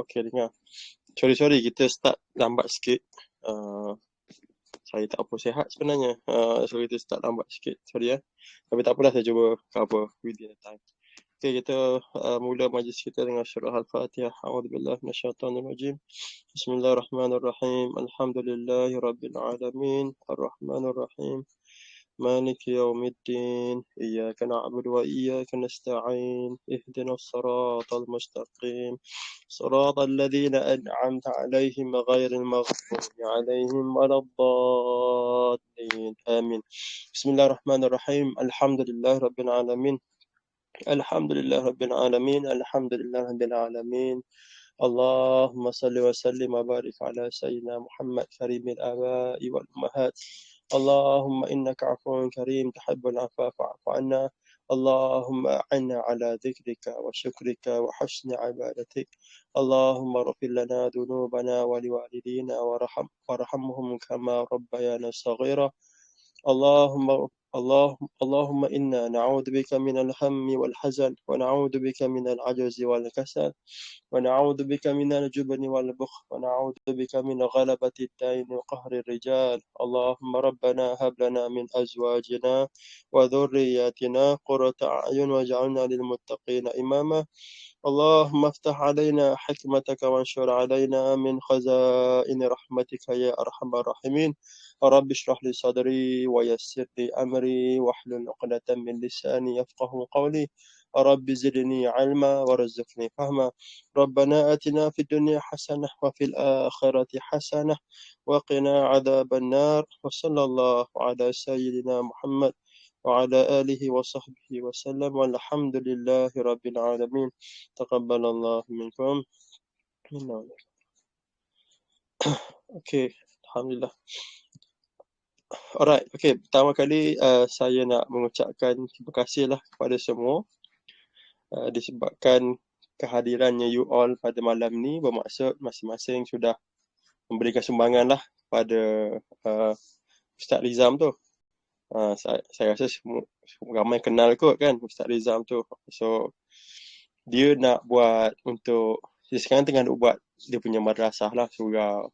okey dengar. Sorry, kita start lambat sikit. Saya tak apa sihat sebenarnya. So kita start lambat sikit. Sorry ya. Tapi tak apalah, saya cuba cover within the time. Okay, kita mula majlis kita dengan surah Al-Fatihah. A'udzubillahi minasyaitonirrajim. Bismillahirrahmanirrahim. Alhamdulillahi rabbil alamin. Arrahmanir rahim. مالك يوم الدين إياك نعبد وإياك نستعين اهدنا الصراط المستقيم صراط الذين أنعمت عليهم غير المغضوب عليهم ولا الضالين آمين. بسم الله الرحمن الرحيم. الحمد لله رب العالمين. الحمد لله رب العالمين. الحمد لله رب العالمين. اللهم صل وسلم وبارك على سيدنا محمد كريم الآباء والأمهات. اللهم إنك عفو كريم تحب العفو فاعف عنا. اللهم أعنا على ذكرك وشكرك وحسن عبادتك. اللهم اغفر لنا ذنوبنا ولوالدينا وارحمهم كما ربيانا صغيرا. اللهم إنا نعوذ بك من الهم والحزن ونعوذ بك من العجز والكسل ونعوذ بك من الجبن والبخل ونعوذ بك من غلبة الدين وقهر الرجال. اللهم ربنا هب لنا من أزواجنا وذرياتنا قرة أعين واجعلنا للمتقين إماما. اللهم افتح علينا حكمتك وانشر علينا من خزائن رحمتك يا أرحم الراحمين. رب اشرح لي صدري ويسر لي أمري واحلل عقدة من لساني يفقه قولي. رب زدني علما وارزقني فهما. ربنا آتنا في الدنيا حسنة وفي الآخرة حسنة وقنا عذاب النار. وصلى الله على سيدنا محمد وعلى آله وصحبه وسلم والحمد لله رب العالمين. تقبل الله منكم. Okay, Alhamdulillah. Alright, okay. Pertama kali saya nak mengucapkan terima kasih lah kepada semua disebabkan kehadirannya you all pada malam ni bermaksud masing-masing sudah memberikan sumbangan lah pada Ustaz Rizam tu. Saya rasa semua ramai kenal kot kan Ustaz Rizam tu. So dia nak buat untuk dia sekarang tengah nak buat dia punya madrasah lah surau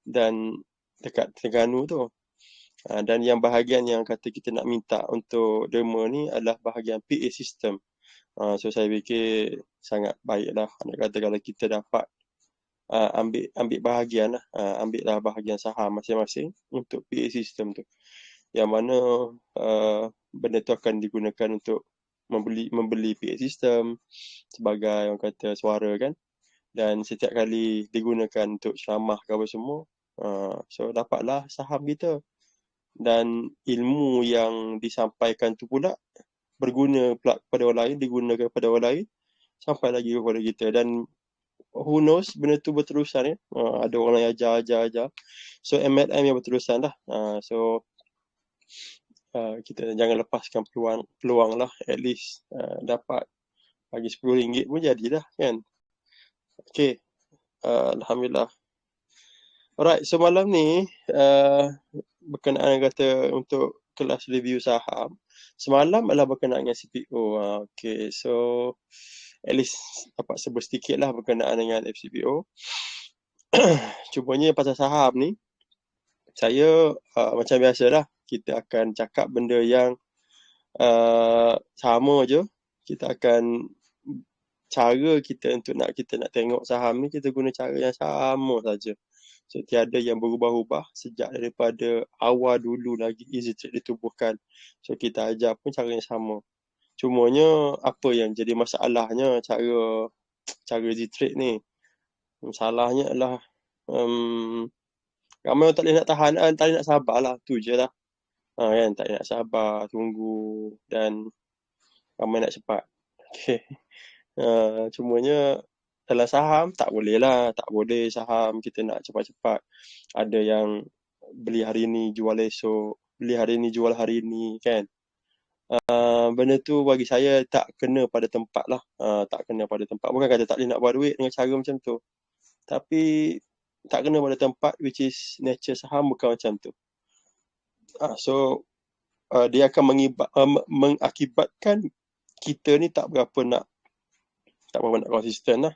dan dekat Terengganu tu. Dan yang bahagian yang kata kita nak minta untuk derma ni adalah bahagian PA system. So saya fikir sangat baiklah nak kata kalau kita dapat ambil bahagian lah, ambil lah bahagian saham masing-masing untuk PA system tu. Yang mana benda tu akan digunakan untuk membeli PA system sebagai orang kata suara kan. Dan setiap kali digunakan untuk ceramah ke apa semua, so dapatlah saham kita. Dan ilmu yang disampaikan tu pula berguna pula kepada orang lain, digunakan kepada orang lain, sampai lagi kepada kita. Dan who knows, benda tu berterusan ya. Ada orang yang ajar. So MLM yang berterusan lah. So kita jangan lepaskan peluang lah. At least dapat bagi RM10 pun jadilah kan. Okay, Alhamdulillah. Alright, so malam ni berkenaan kata untuk kelas review saham. Semalam adalah berkenaan dengan CPO. Okay, so at least dapat sebut sedikit lah berkenaan dengan FCPO. Cumanya pasal saham ni, saya macam biasa lah, kita akan cakap benda yang sama je. Kita akan cara kita untuk kita nak tengok saham ni, kita guna cara yang sama saja. So tiada yang berubah-ubah sejak daripada awal dulu lagi EasyTrade ditubuhkan. So kita ajar pun cara yang sama. Cumanya apa yang jadi masalahnya cara EasyTrade ni. Masalahnya adalah ramai orang tak boleh nak tahan, tak boleh nak sabar lah. Tu je lah. Kan, tak boleh nak sabar, tunggu dan ramai nak cepat. Okay. Cumanya dalam saham tak boleh lah. Tak boleh saham kita nak cepat-cepat. Ada yang beli hari ni, jual esok. Beli hari ni, jual hari ni kan. Benda tu bagi saya tak kena pada tempat lah. Tak kena pada tempat. Bukan kata tak boleh nak buat duit dengan cara macam tu. Tapi tak kena pada tempat, which is nature saham bukan macam tu. So dia akan mengakibatkan kita ni tak berapa nak tak berapa nak konsisten lah.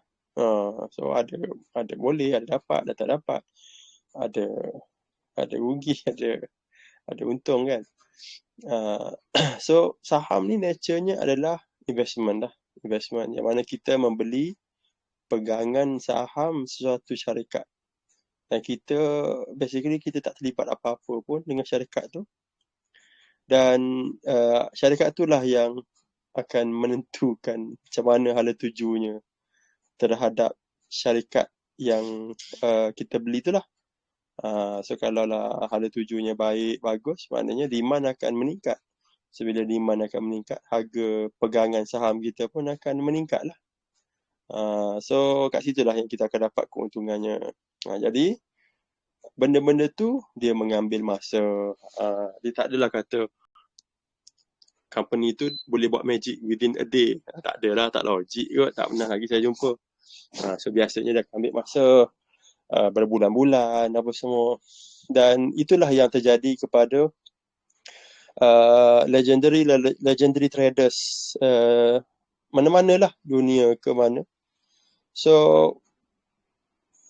So ada boleh, ada dapat, ada tak dapat, ada rugi, ada untung kan. So saham ni nature-nya adalah investment lah. Investment yang mana kita membeli pegangan saham sesuatu syarikat. Dan basically kita tak terlibat apa-apa pun dengan syarikat tu. Dan syarikat itulah yang akan menentukan macam mana hala tujunya terhadap syarikat yang kita beli tu lah. So kalau lah hala tujunya baik, bagus, maknanya demand akan meningkat. So bila demand akan meningkat, harga pegangan saham kita pun akan meningkat lah. So kat situ lah yang kita akan dapat keuntungannya. Jadi benda-benda tu dia mengambil masa. Dia tak adalah kata company tu boleh buat magic within a day. Tak adalah, tak logik kot. Tak pernah lagi saya jumpa. So biasanya dia akan ambil masa berbulan-bulan apa semua. Dan itulah yang terjadi kepada legendary traders mana-manalah dunia ke mana. So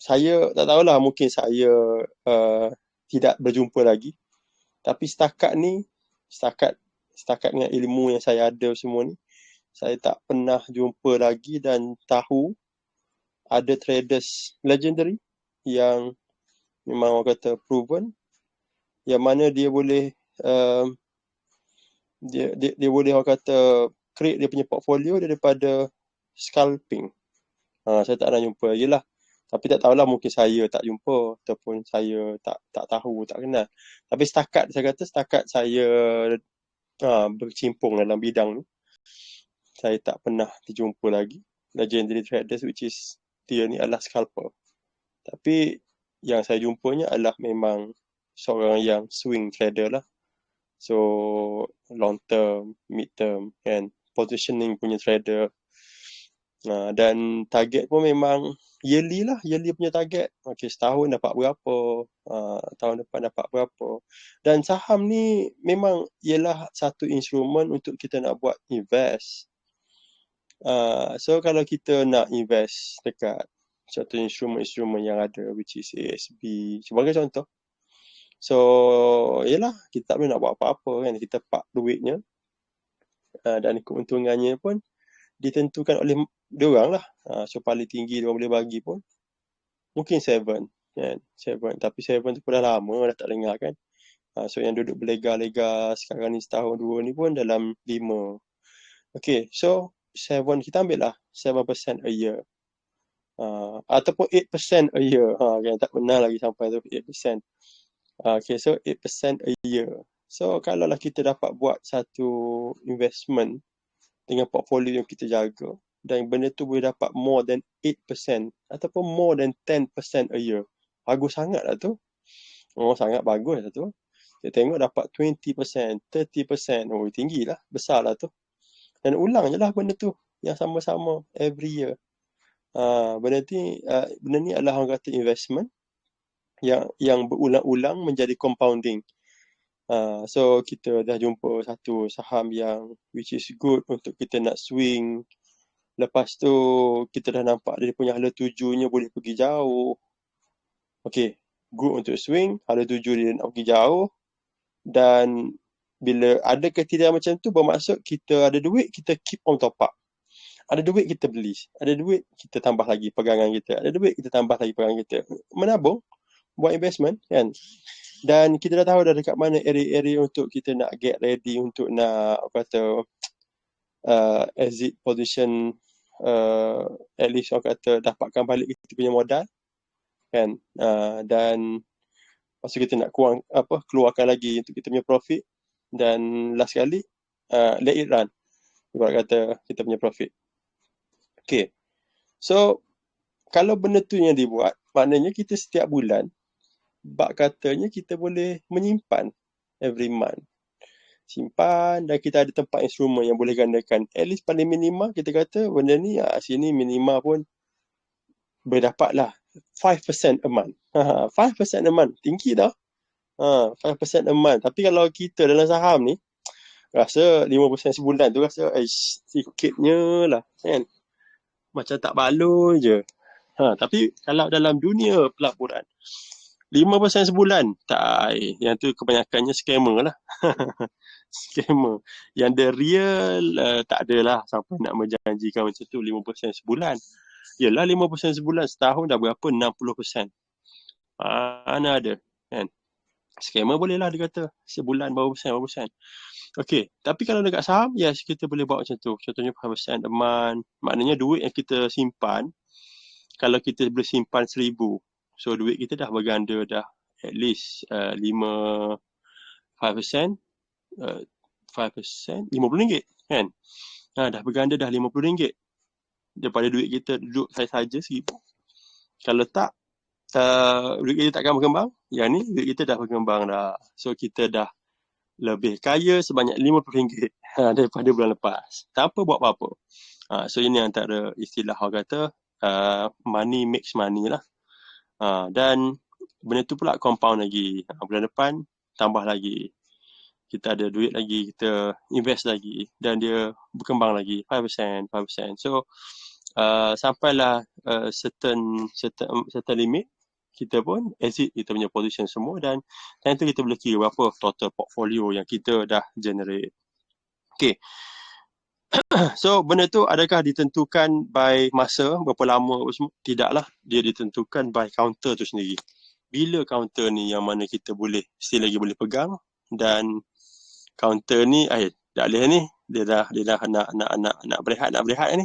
saya tak tahulah, mungkin saya tidak berjumpa lagi. Tapi setakat dengan ilmu yang saya ada semua ni, saya tak pernah jumpa lagi dan tahu ada traders legendary yang memang orang kata proven, yang mana dia boleh dia boleh orang kata create dia punya portfolio daripada scalping. Saya tak pernah jumpa lagi lah. Tapi tak tahulah, mungkin saya tak jumpa ataupun saya tak tahu, tak kenal. Tapi setakat saya bercimpung dalam bidang ni, saya tak pernah terjumpa lagi legendary traders which is dia ni adalah scalper. Tapi yang saya jumpanya adalah memang seorang yang swing trader lah. So long term, mid term and positioning punya trader. Dan target pun memang yearly punya target. Okay, setahun dapat berapa, tahun depan dapat berapa. Dan saham ni memang ialah satu instrumen untuk kita nak buat invest. So kalau kita nak invest dekat satu instrumen yang ada, which is ASB sebagai contoh. So yelah, kita tak boleh nak buat apa-apa kan, kita park duitnya. Dan keuntungannya pun ditentukan oleh diorang lah. So paling tinggi diorang boleh bagi pun mungkin 7 kan, 7. Tapi 7 tu pun dah lama dah tak dengar kan. So yang duduk berlega-lega sekarang ni setahun 2 ni pun dalam 5. Okay, so 7 kita ambil lah 7% a year, ataupun 8% a year. Kan, tak pernah lagi sampai tu 8%. Okay, so 8% a year. So kalau lah kita dapat buat satu investment dengan portfolio yang kita jaga, dan benda tu boleh dapat more than 8% ataupun more than 10% a year, bagus sangat lah tu. Sangat bagus lah tu. Kita tengok dapat 20%, 30%, tinggi lah, besar lah tu. Dan ulang je lah benda tu yang sama-sama every year. Benda ni adalah orang kata investment yang berulang-ulang menjadi compounding. So kita dah jumpa satu saham yang which is good untuk kita nak swing. Lepas tu kita dah nampak dia punya hala tujunya boleh pergi jauh. Okay, good untuk swing, hala tuju dia nak pergi jauh. Dan bila ada kriteria macam tu, bermaksud kita ada duit, kita keep on top up. Ada duit kita beli, ada duit kita tambah lagi pegangan kita, ada duit kita tambah lagi pegangan kita. Menabung, buat investment kan. Dan kita dah tahu dah dekat mana area-area untuk kita nak get ready untuk nak exit position, at least orang kata dapatkan balik kita punya modal kan. Dan lepas tu kita nak keluarkan lagi untuk kita punya profit. Dan last sekali, let it run, ibarat kata kita punya profit. Okay, so kalau benda tu yang dibuat, maknanya kita setiap bulan bak katanya kita boleh menyimpan every month. Simpan, dan kita ada tempat instrumen yang boleh gandakan. At least paling minima kita kata benda ni sini minima pun boleh dapat lah 5% a month. 5% a month, tinggi dah. 5% a month. Tapi kalau kita dalam saham ni, rasa 5% sebulan tu rasa sikitnya lah kan. macam tak baloi je. Tapi kalau dalam dunia pelaburan, 5% sebulan, tak, yang tu kebanyakannya scammer lah. Scammer. Yang the real, tak adalah siapa nak menjanjikan macam tu 5% sebulan. Yelah 5% sebulan, setahun dah berapa? 60%. Mana ada, kan? Scammer boleh lah dia kata, sebulan berapa persen. Okey, tapi kalau dekat saham, yes, kita boleh buat macam tu. Contohnya 5% a month. Maknanya duit yang kita simpan, kalau kita boleh simpan 1,000, so duit kita dah berganda dah at least 5%, 5%, RM50, kan? Dah berganda dah RM50 daripada duit kita duduk saja RM1,000. Kalau tak, duit kita takkan berkembang. Yang ni, duit kita dah berkembang dah. So, kita dah lebih kaya sebanyak RM50 daripada bulan lepas. Tanpa buat apa-apa. So, ini antara istilah orang kata, money makes money lah. Dan benda tu pula compound lagi. Bulan depan, tambah lagi. Kita ada duit lagi, kita invest lagi. Dan dia berkembang lagi. 5%. So, sampailah certain limit, kita pun exit kita punya position semua, dan time tu kita boleh kira berapa total portfolio yang kita dah generate. Okay. So, benda tu adakah ditentukan by masa, berapa lama semua? Tidaklah. Dia ditentukan by counter tu sendiri. Bila counter ni yang mana kita boleh, still lagi boleh pegang, dan counter ni, tak boleh ni. Dia dah nak berehat ni.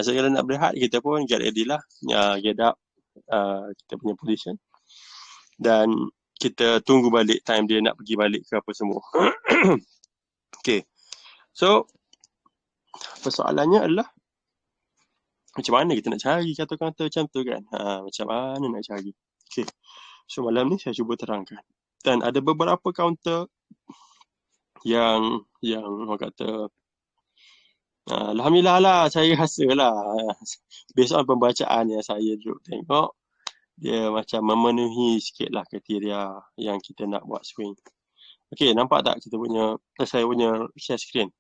So, kalau nak berehat, kita pun get ready lah. Get up kita punya position. Dan kita tunggu balik time dia nak pergi balik ke apa semua. Okay. So, persoalannya adalah macam mana kita nak cari counter-counter macam tu, kan? Macam mana nak cari? Okay. So, malam ni saya cuba terangkan. Dan ada beberapa counter yang orang kata, Alhamdulillah lah, saya rasa lah, based on pembacaan yang saya duduk tengok, dia macam memenuhi sikit lah kriteria yang kita nak buat swing. Okay, nampak tak kita punya, saya punya share screen?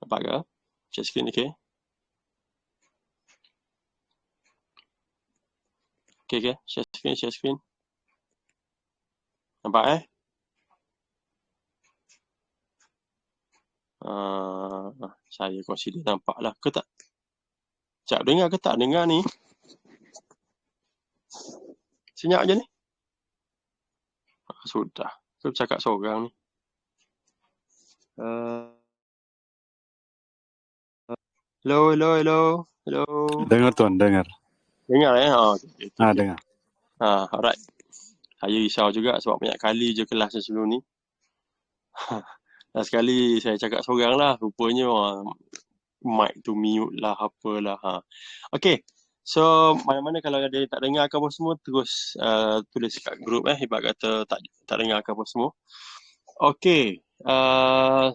Nampak ke? Share screen, okay? Okay, share screen. Nampak saya consider nampak lah ke tak? Sekejap, dengar ke tak? Dengar ni. Senyap je ni. Sudah. Aku cakap seorang ni. Hello. Dengar tuan, dengar. Dengar okay. Dengar. Alright. Saya risau juga sebab banyak kali je kelas sebelum ni. Dan sekali saya cakap seorang lah. Rupanya mic tu mute lah, apalah. Okay. So, mana-mana kalau ada yang tak dengar apa semua, terus tulis kat group Hebak kata tak dengar apa semua. Okay.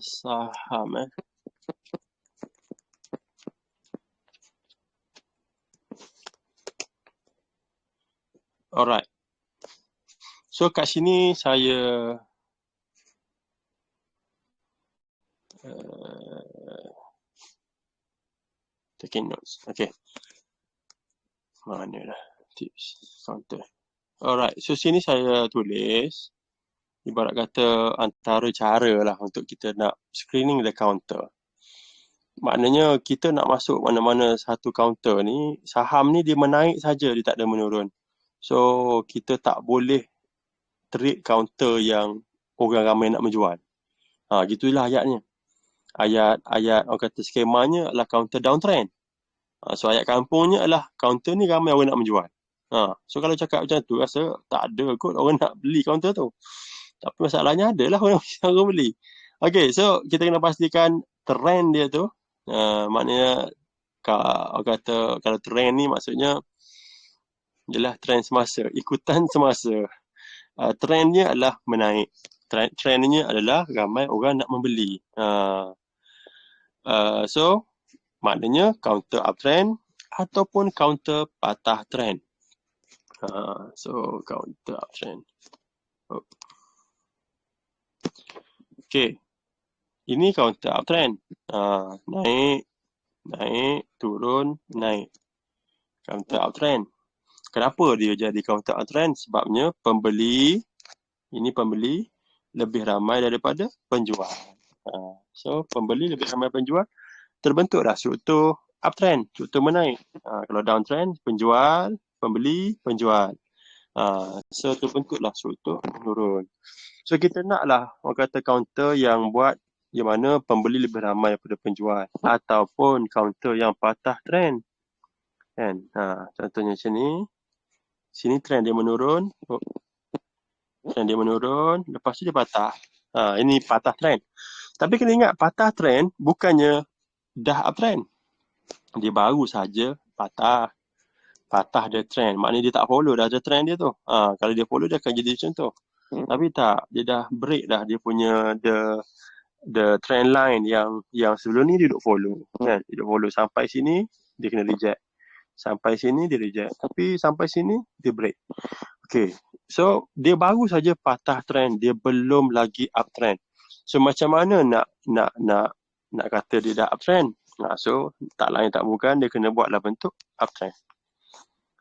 Saham Alright. So, kat sini saya taking notes. Okay. Mana lah tips counter. Alright. So, sini saya tulis ibarat kata antara cara lah untuk kita nak screening the counter. Maknanya kita nak masuk mana-mana satu counter ni, saham ni dia menaik saja, dia tak ada menurun. So, kita tak boleh trade counter yang orang ramai nak menjual. Gitulah ayatnya. Ayat orang kata skemanya adalah counter downtrend. So, ayat kampungnya adalah counter ni ramai orang nak menjual. So, kalau cakap macam tu, rasa tak ada kot orang nak beli counter tu. Tapi masalahnya adalah orang beli. Okay, so kita kena pastikan trend dia tu. Maknanya, orang kata kalau trend ni maksudnya ialah trend semasa, ikutan semasa. Trendnya adalah menaik. Trendnya adalah ramai orang nak membeli. So, maknanya counter uptrend ataupun counter patah trend. So, counter uptrend. Okay. Ini counter uptrend. Naik, naik, turun, naik. Counter uptrend. Kenapa dia jadi counter uptrend? Sebabnya ini pembeli lebih ramai daripada penjual. So, pembeli lebih ramai penjual, terbentuklah struktur uptrend, struktur menaik. Kalau downtrend, penjual, pembeli, penjual. So, terbentuklah struktur menurun. So, kita naklah orang kata counter yang buat yang mana pembeli lebih ramai daripada penjual. Ataupun counter yang patah trend. Kan? Contohnya macam ni. Sini trend dia menurun. Trend dia menurun. Lepas tu dia patah. Ini patah trend. Tapi kena ingat, patah trend bukannya dah uptrend. Dia baru saja patah. Patah dia trend. Maknanya dia tak follow dah ada trend dia tu. Kalau dia follow, dia akan jadi macam tu. Tapi tak. Dia dah break dah dia punya the trend line yang sebelum ni dia duk follow. Kan? Dia duk follow sampai sini, dia kena reject. Sampai sini, dia reject. Tapi sampai sini, dia break. Okay. So, dia baru saja patah trend. Dia belum lagi uptrend. So, macam mana nak kata dia dah uptrend? So, tak lain tak bukan, dia kena buatlah bentuk uptrend.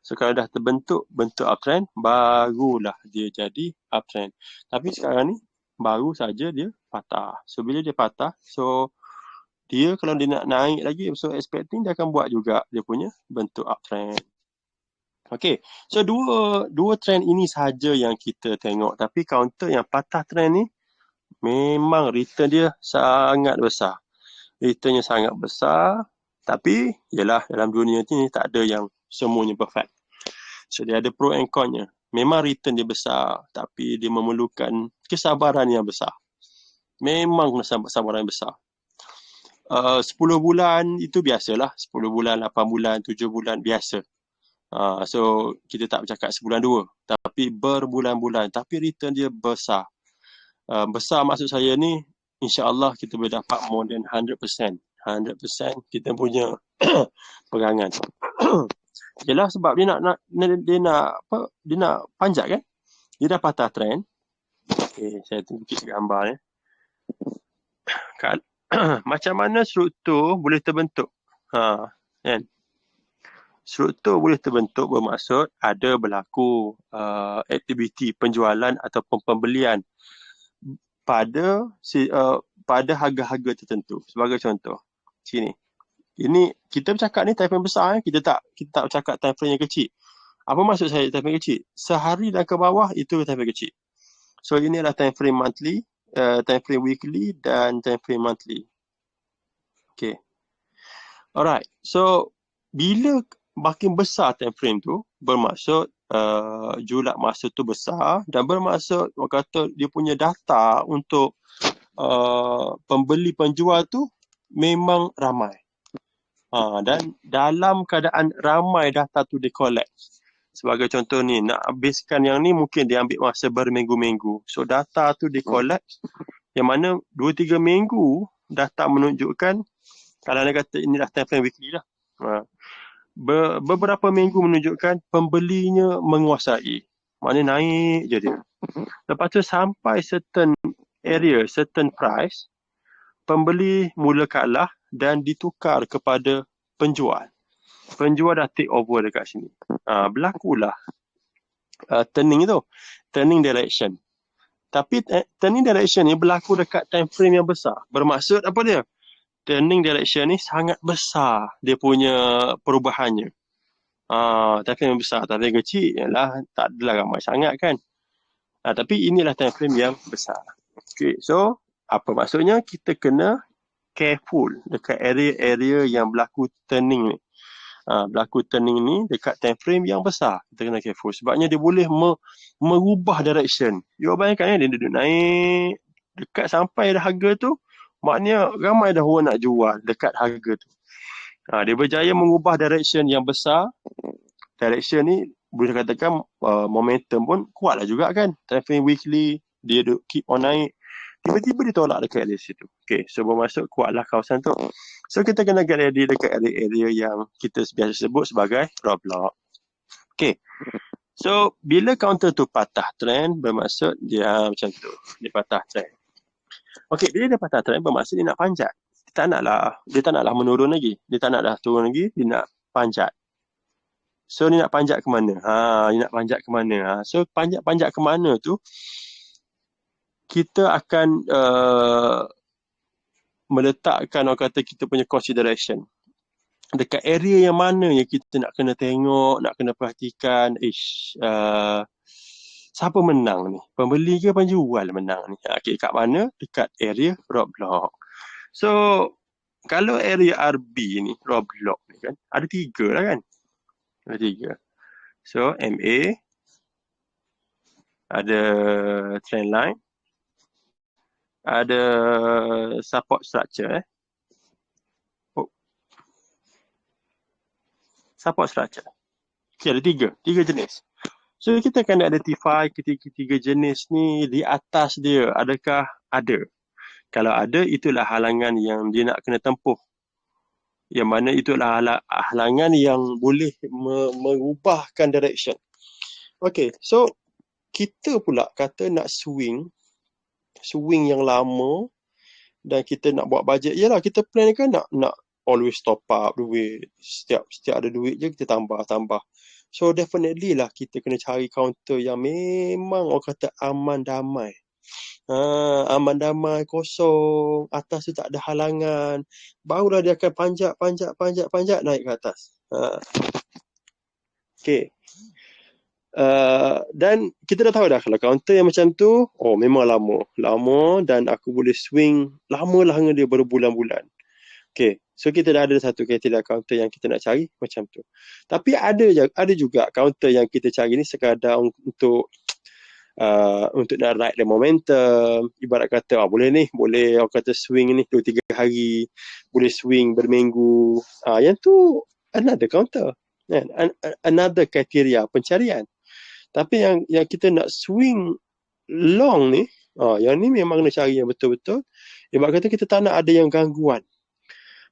So, kalau dah terbentuk bentuk uptrend, barulah dia jadi uptrend. Tapi sekarang ni, baru saja dia patah. So, bila dia patah, so dia kalau dia nak naik lagi, so expecting dia akan buat juga dia punya bentuk uptrend. Okay, so dua trend ini saja yang kita tengok. Tapi counter yang patah trend ni, memang return dia sangat besar. Returnnya sangat besar. Tapi, yalah, dalam dunia ni tak ada yang semuanya perfect. So, dia ada pro and con-nya. Memang return dia besar. Tapi, dia memerlukan kesabaran yang besar. Memang kesabaran yang besar. 10 bulan itu biasalah. 10 bulan, 8 bulan, 7 bulan, biasa. So, kita tak bercakap sebulan dua. Tapi berbulan-bulan. Tapi return dia besar. Besar maksud saya ni, insya-Allah kita boleh dapat more than 100%. 100% kita punya pegangan. Yalah, sebab dia nak panjat kan? Dia dah patah trend. Okay, saya tunjuk gambar ni. Macam mana struktur boleh terbentuk? Kan? Struktur boleh terbentuk bermaksud ada berlaku aktiviti penjualan ataupun pembelian pada harga-harga tertentu. Sebagai contoh, sini. Ini kita bercakap ni time frame besar, kita tak bercakap time frame yang kecil. Apa maksud saya time frame kecil? Sehari dan ke bawah itu time frame kecil. So ini adalah time frame monthly, time frame weekly dan time frame monthly. Okay. Alright. So bila makin besar time frame tu, bermaksud julat masa tu besar dan bermaksud orang kata dia punya data untuk pembeli penjual tu memang ramai. Dan dalam keadaan ramai data tu di collect. Sebagai contoh ni, nak habiskan yang ni mungkin dia ambil masa berminggu-minggu. So data tu di collect yang mana 2-3 minggu data menunjukkan, kalau anda kata inilah time frame weekly lah. Beberapa minggu menunjukkan pembelinya menguasai. Maknanya naik je dia. Lepas tu sampai certain area, certain price, pembeli mula kalah dan ditukar kepada penjual. Penjual dah take over dekat sini. Berlakulah turning tu. Turning direction. Tapi turning direction ni berlaku dekat time frame yang besar. Bermaksud apa dia? Turning direction ni sangat besar dia punya perubahannya. Time frame yang besar. Time frame kecil ialah tak adalah ramai sangat kan. Tapi inilah time frame yang besar. Okay, so apa maksudnya? Kita kena careful dekat area-area yang berlaku turning ni. Berlaku turning ni dekat time frame yang besar. Kita kena careful. Sebabnya dia boleh merubah direction. You bayangkan dia duduk naik dekat sampai dah harga tu. Maknanya ramai dah orang nak jual dekat harga tu. Dia berjaya mengubah direction yang besar. Direction ni boleh katakan momentum pun kuat lah juga kan. Time frame weekly, dia keep on naik. Tiba-tiba dia tolak dekat area situ. Okay, so bermaksud kuatlah kawasan tu. So kita kena get ready dekat area-area yang kita biasa sebut sebagai roadblock. Okay, so bila counter tu patah trend, bermaksud dia macam tu. Dia patah trend. Okey, bila dia patah trend bermaksud dia nak panjat. Dia tak naklah menurun lagi. Dia tak nak dah turun lagi, dia nak panjat. So dia nak panjat ke mana? Dia nak panjat ke mana? So panjat ke mana tu kita akan meletakkan orang kata kita punya consideration. Dekat area yang mana yang kita nak kena tengok, nak kena perhatikan, siapa menang ni? Pembeli ke penjual menang ni? Okay, kat mana? Dekat area roadblock. So, kalau area RB ni, roadblock ni kan, ada 3 lah kan? Ada 3. So, MA, ada trend line, ada support structure. Support structure. Okay, ada 3 jenis. So, kita akan identify ketiga jenis ni di atas dia. Adakah ada? Kalau ada, itulah halangan yang dia nak kena tempuh. Yang mana itulah halangan yang boleh mengubahkan direction. Okay, so kita pula kata nak swing yang lama dan kita nak buat bajet. Yalah, kita plan kan nak always top up duit. Setiap ada duit je kita tambah. So definitely lah kita kena cari counter yang memang orang kata aman damai. Aman damai, kosong, atas tu tak ada halangan. Barulah dia akan panjat naik ke atas. Okay. Dan kita dah tahu dah kalau counter yang macam tu, memang lama dan aku boleh swing lama lah dengan dia berbulan-bulan. Okay, so kita dah ada satu kriteria counter yang kita nak cari macam tu. Tapi ada juga counter yang kita cari ni sekadar untuk nak ride the momentum. Ibarat kata boleh orang kata swing ni 2-3 hari, boleh swing berminggu. Yang tu another counter, another kriteria pencarian. Tapi yang kita nak swing long ni, yang ni memang kena cari yang betul-betul. Ibarat kata kita tak nak ada yang gangguan.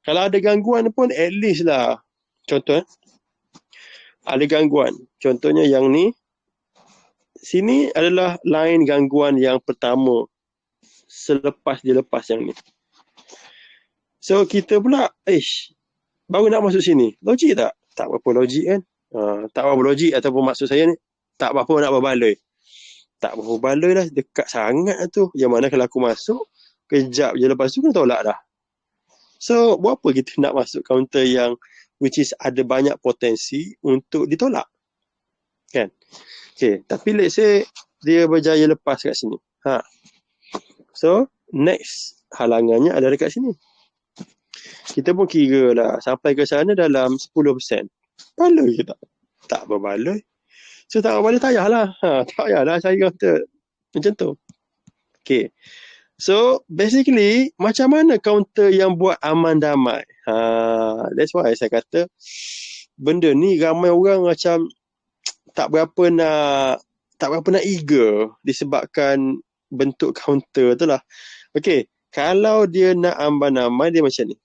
Kalau ada gangguan pun at least lah. Contoh ada gangguan. Contohnya yang ni. Sini adalah line gangguan yang pertama. Selepas dia lepas yang ni. So kita pula, baru nak masuk sini. Logik tak? Tak berapa logik kan? Tak berapa logik ataupun maksud saya ni. Tak berapa nak berbaloi. Tak berapa berbaloi dah. Dekat sangat tu. Yang mana kalau aku masuk, kejap je lepas tu kena tolak dah. So, buat apa kita nak masuk counter yang which is ada banyak potensi untuk ditolak? Kan? Okay, tapi let's say dia berjaya lepas kat sini. So, next halangannya ada dekat sini. Kita pun kira lah sampai ke sana dalam 10%. Baloi ke tak? Tak berbaloi. So, tak berbaloi tak payahlah. Tak payahlah cari counter. Macam tu. Okay. So, basically, macam mana counter yang buat aman damai? That's why saya kata, benda ni ramai orang macam tak berapa nak eager disebabkan bentuk counter tu lah. Okay, kalau dia nak aman damai, dia macam ni.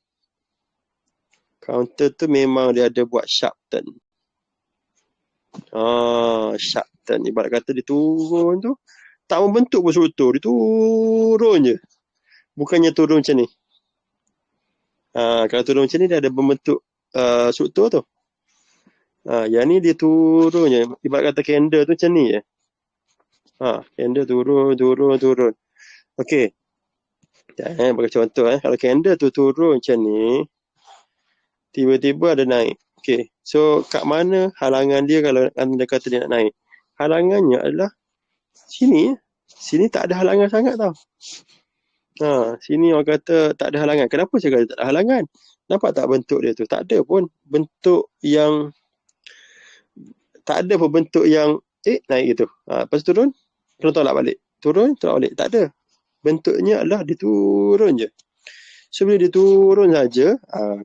Counter tu memang dia ada buat sharp turn. Sharp turn. Ibarat kata dia turun tu, tak membentuk pun struktur. Dia turun je. Bukannya turun macam ni. Kalau turun macam ni, dia ada membentuk struktur tu. Yang ni dia turun je. Ibarat kata candle tu macam ni je. Candle turun. Okey. Bagi contoh. Kalau candle tu turun macam ni, tiba-tiba ada naik. Okey. So, kat mana halangan dia kalau anda kata dia nak naik? Halangannya adalah sini. Sini tak ada halangan sangat tau. Sini orang kata tak ada halangan. Kenapa saya kata tak ada halangan? Nampak tak bentuk dia tu? Tak ada pun bentuk yang naik gitu. Lepas turun, kena tolak balik. Turun, tolak balik. Tak ada. Bentuknya adalah dia turun je. So, bila dia turun saja,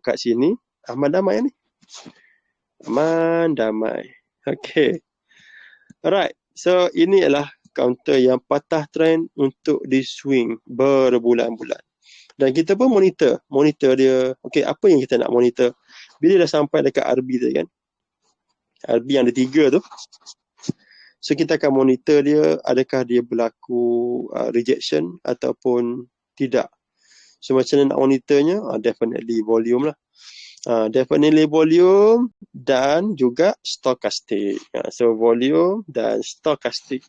kat sini, aman damai ni. Aman damai. Okay. Alright. So, ini adalah counter yang patah trend untuk di swing berbulan-bulan. Dan kita pun monitor dia. Okay, apa yang kita nak monitor? Bila dah sampai dekat RB tadi kan, RB yang ada 3 tu, so kita akan monitor dia, adakah dia berlaku rejection ataupun Tidak. So macam mana nak monitornya? Definitely volume lah. Definitely volume dan juga stochastic. So volume dan stochastic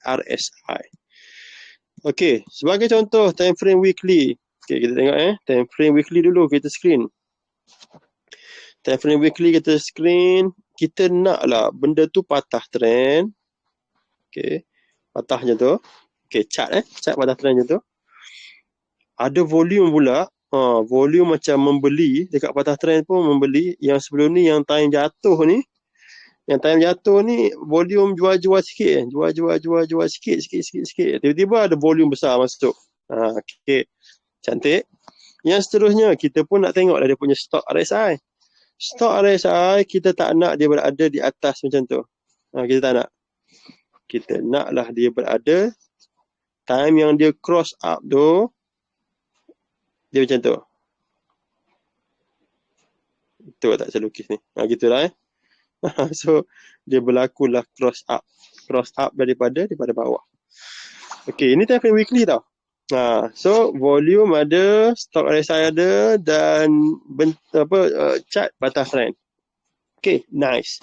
RSI. Okey, sebagai contoh time frame weekly. Okey, kita tengok time frame weekly dulu kita screen. Time frame weekly kita screen, kita naklah benda tu patah trend. Okey, patah macam tu. Okey, chart patah trend macam tu. Ada volume pula. Volume macam membeli dekat patah trend pun membeli. Yang sebelum ni yang time jatuh ni, volume jual-jual sikit. Jual sikit. Tiba-tiba ada volume besar masuk. Okey. Cantik. Yang seterusnya, kita pun nak tengok dia punya stock RSI. Stock RSI, kita tak nak dia berada di atas macam tu. Kita tak nak. Kita naklah dia berada time yang dia cross up tu, dia macam tu. Betul tak saya lukis ni? Gitulah So, dia berlakulah cross up. Cross up daripada bawah. Okey, ini time frame weekly tau. So, volume ada, stock RSI ada, dan chart patah trend. Okey, nice.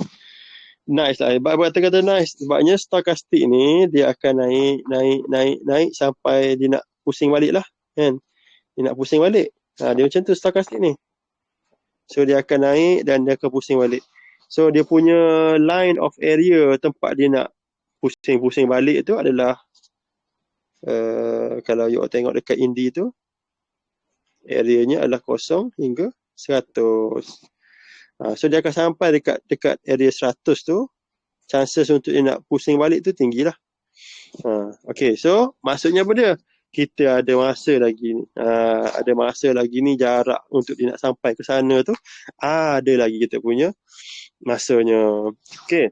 Nice lah. Sebab kata nice. Sebabnya stochastic ni, dia akan naik sampai dia nak pusing balik lah. Kan? Dia nak pusing balik. Dia macam tu stochastic ni. So, dia akan naik dan dia akan pusing balik. So, dia punya line of area tempat dia nak pusing-pusing balik tu adalah kalau you tengok dekat Indi tu, areanya adalah 0 hingga 100. So, dia akan sampai dekat area 100 tu, chances untuk dia nak pusing balik tu tinggilah. Okay, so maksudnya apa dia? Kita ada masa lagi ni. Ada masa lagi ni jarak untuk dia nak sampai ke sana tu. Ada lagi kita punya masanya. Okay.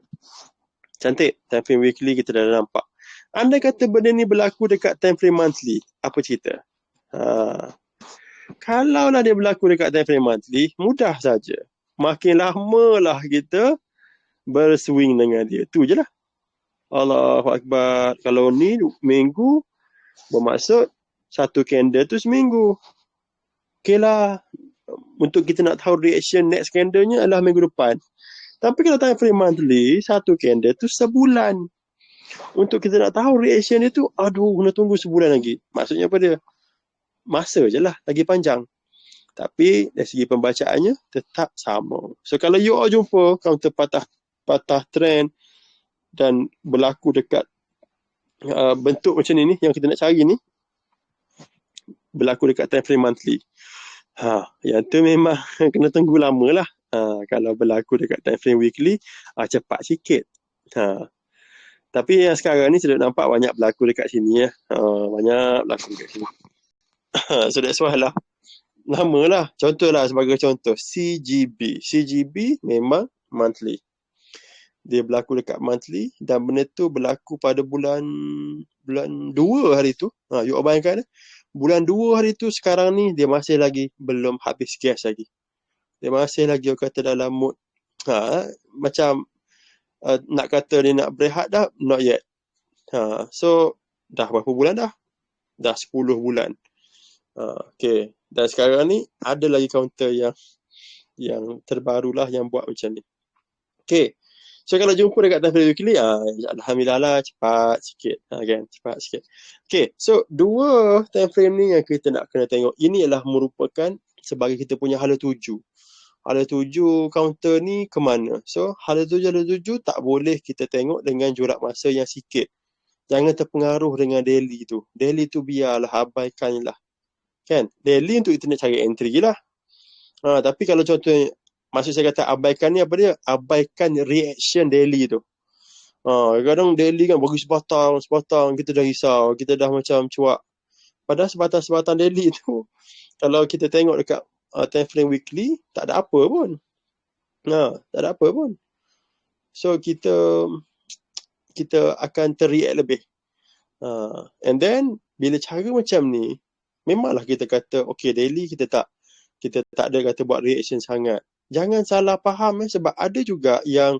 Cantik. Time frame weekly kita dah nampak. Andai kata benda ni berlaku dekat time frame monthly, apa cerita? Kalau lah dia berlaku dekat time frame monthly, mudah saja. Makin lama lah kita berswing dengan dia. Tu je lah. Allahu Akbar. Kalau ni minggu, bermaksud satu candle tu seminggu. Okey lah. Untuk kita nak tahu reaction next candlenya adalah minggu depan. Tapi kalau time frame monthly, satu candle tu sebulan. Untuk kita nak tahu reaction dia tu, kena tunggu sebulan lagi. Maksudnya apa dia? Masa je lah, lagi panjang. Tapi dari segi pembacaannya, tetap sama. So kalau you all jumpa counter patah trend dan berlaku dekat bentuk macam ni yang kita nak cari ni, berlaku dekat time frame monthly. Yang tu memang kena tunggu lama lah. Kalau berlaku dekat time frame weekly, cepat sikit. Tapi yang sekarang ni saya nampak banyak berlaku dekat sini ya. Banyak berlaku dekat sini. So that's why lah. Lama lah. Contohlah sebagai contoh CGB. CGB memang monthly. Dia berlaku dekat monthly dan benda tu berlaku pada bulan 2 hari tu. You bayangkan bulan 2 hari tu sekarang ni dia masih lagi belum habis gas lagi. Dia masih lagi kata dalam mood macam nak kata dia nak berehat dah, not yet. So dah berapa bulan dah? Dah 10 bulan. Okay. Dan sekarang ni ada lagi counter yang terbarulah yang buat macam ni. Okay. So kalau jumpa dekat time frame weekly, alhamdulillah lah cepat sikit. Kan? Cepat sikit. Okay. So dua time frame ni yang kita nak kena tengok. Ini adalah merupakan sebagai kita punya hala tuju. Hala tuju counter ni ke mana? So hala tuju tak boleh kita tengok dengan jarak masa yang sikit. Jangan terpengaruh dengan daily tu. Daily tu biarlah, abaikan lah. Kan? Daily untuk kita nak cari entry lah. Tapi kalau contohnya, maksud saya kata abaikan ni apa dia? Abaikan reaction daily tu. Kadang daily kan bagi sebatang, kita dah risau. Kita dah macam cuak. Padahal sebatang daily tu, kalau kita tengok dekat time frame weekly, tak ada apa pun. Tak ada apa pun. So, kita akan terreact lebih. And then, bila cara macam ni, memanglah kita kata, okay, daily kita tak ada kata buat reaction sangat. Jangan salah faham sebab ada juga yang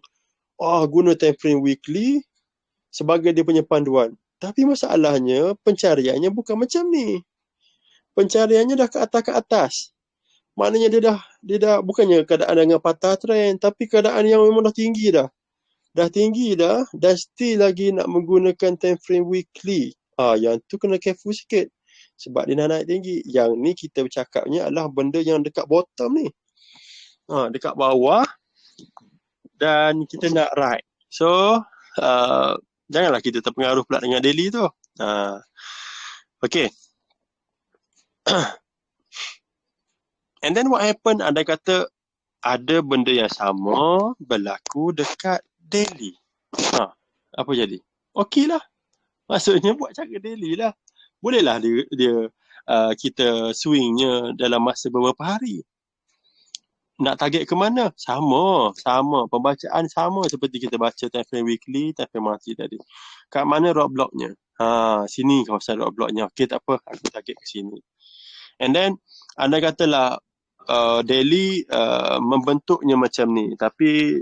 guna time frame weekly sebagai dia punya panduan. Tapi masalahnya pencariannya bukan macam ni. Pencariannya dah ke atas. Maknanya dia dah bukannya keadaan dengan patah trend, tapi keadaan yang memang dah tinggi dah. Dah tinggi dah dan still lagi nak menggunakan time frame weekly. Yang tu kena careful sikit. Sebab dia nak naik tinggi. Yang ni kita bercakapnya adalah benda yang dekat bottom ni. Dekat bawah dan kita nak ride. So, janganlah kita terpengaruh pula dengan daily tu. Okay. And then what happen, anda kata ada benda yang sama berlaku dekat daily. Apa jadi? Okey lah. Maksudnya buat cara daily lah. Bolehlah dia kita swingnya dalam masa beberapa hari. Nak target ke mana? Sama. Pembacaan sama seperti kita baca time frame weekly, time frame monthly tadi. Kat mana roadblocknya? Sini kawasan roadblocknya. Okey, tak apa. Aku target ke sini. And then, anda katalah daily membentuknya macam ni. Tapi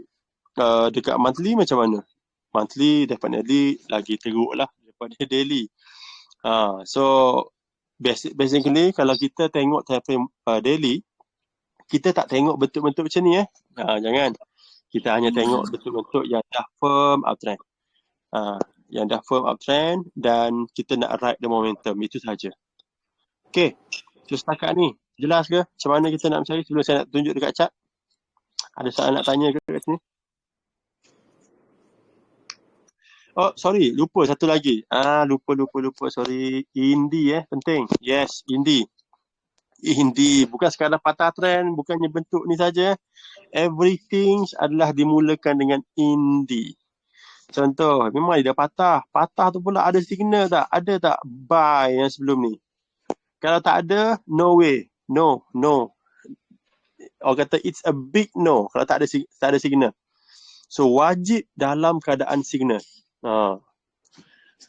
dekat monthly macam mana? Monthly definitely lagi teruk lah daripada daily. So, basically kalau kita tengok time frame daily, kita tak tengok bentuk-bentuk macam ni jangan. Kita hanya tengok bentuk-bentuk yang dah firm uptrend. Yang dah firm uptrend dan kita nak ride the momentum. Itu saja. Okay. So setakat ni, jelas ke macam mana kita nak mencari sebelum saya nak tunjuk dekat chart? Ada soalan nak tanya ke kat sini? Oh, sorry. Lupa satu lagi. Lupa. Sorry. Indi penting. Yes, Indi. Bukan sekadar patah trend, bukannya bentuk ni saja. Everything adalah dimulakan dengan Indi. Contoh, memang dia dah patah. Patah tu pula ada signal tak? Ada tak buy yang sebelum ni? Kalau tak ada, no way. No. Orang kata it's a big no kalau tak ada signal. So, wajib dalam keadaan signal.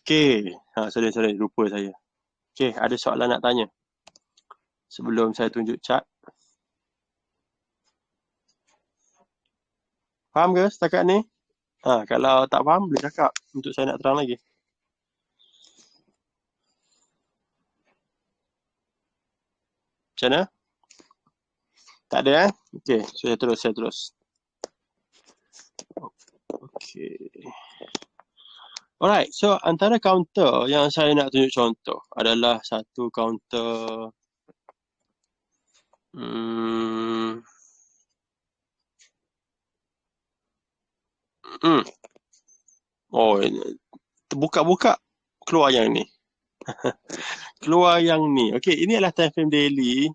Okay. Sorry. Lupa saya. Okay, ada soalan nak tanya? Sebelum saya tunjuk chart. Faham ke setakat ni? Kalau tak faham, boleh cakap untuk saya nak terang lagi. Macam mana? Tak ada Okay, so saya terus. Okay. Alright, so antara counter yang saya nak tunjuk contoh adalah satu counter buka keluar yang ni. Keluar yang ni. Okay, ini adalah time frame daily.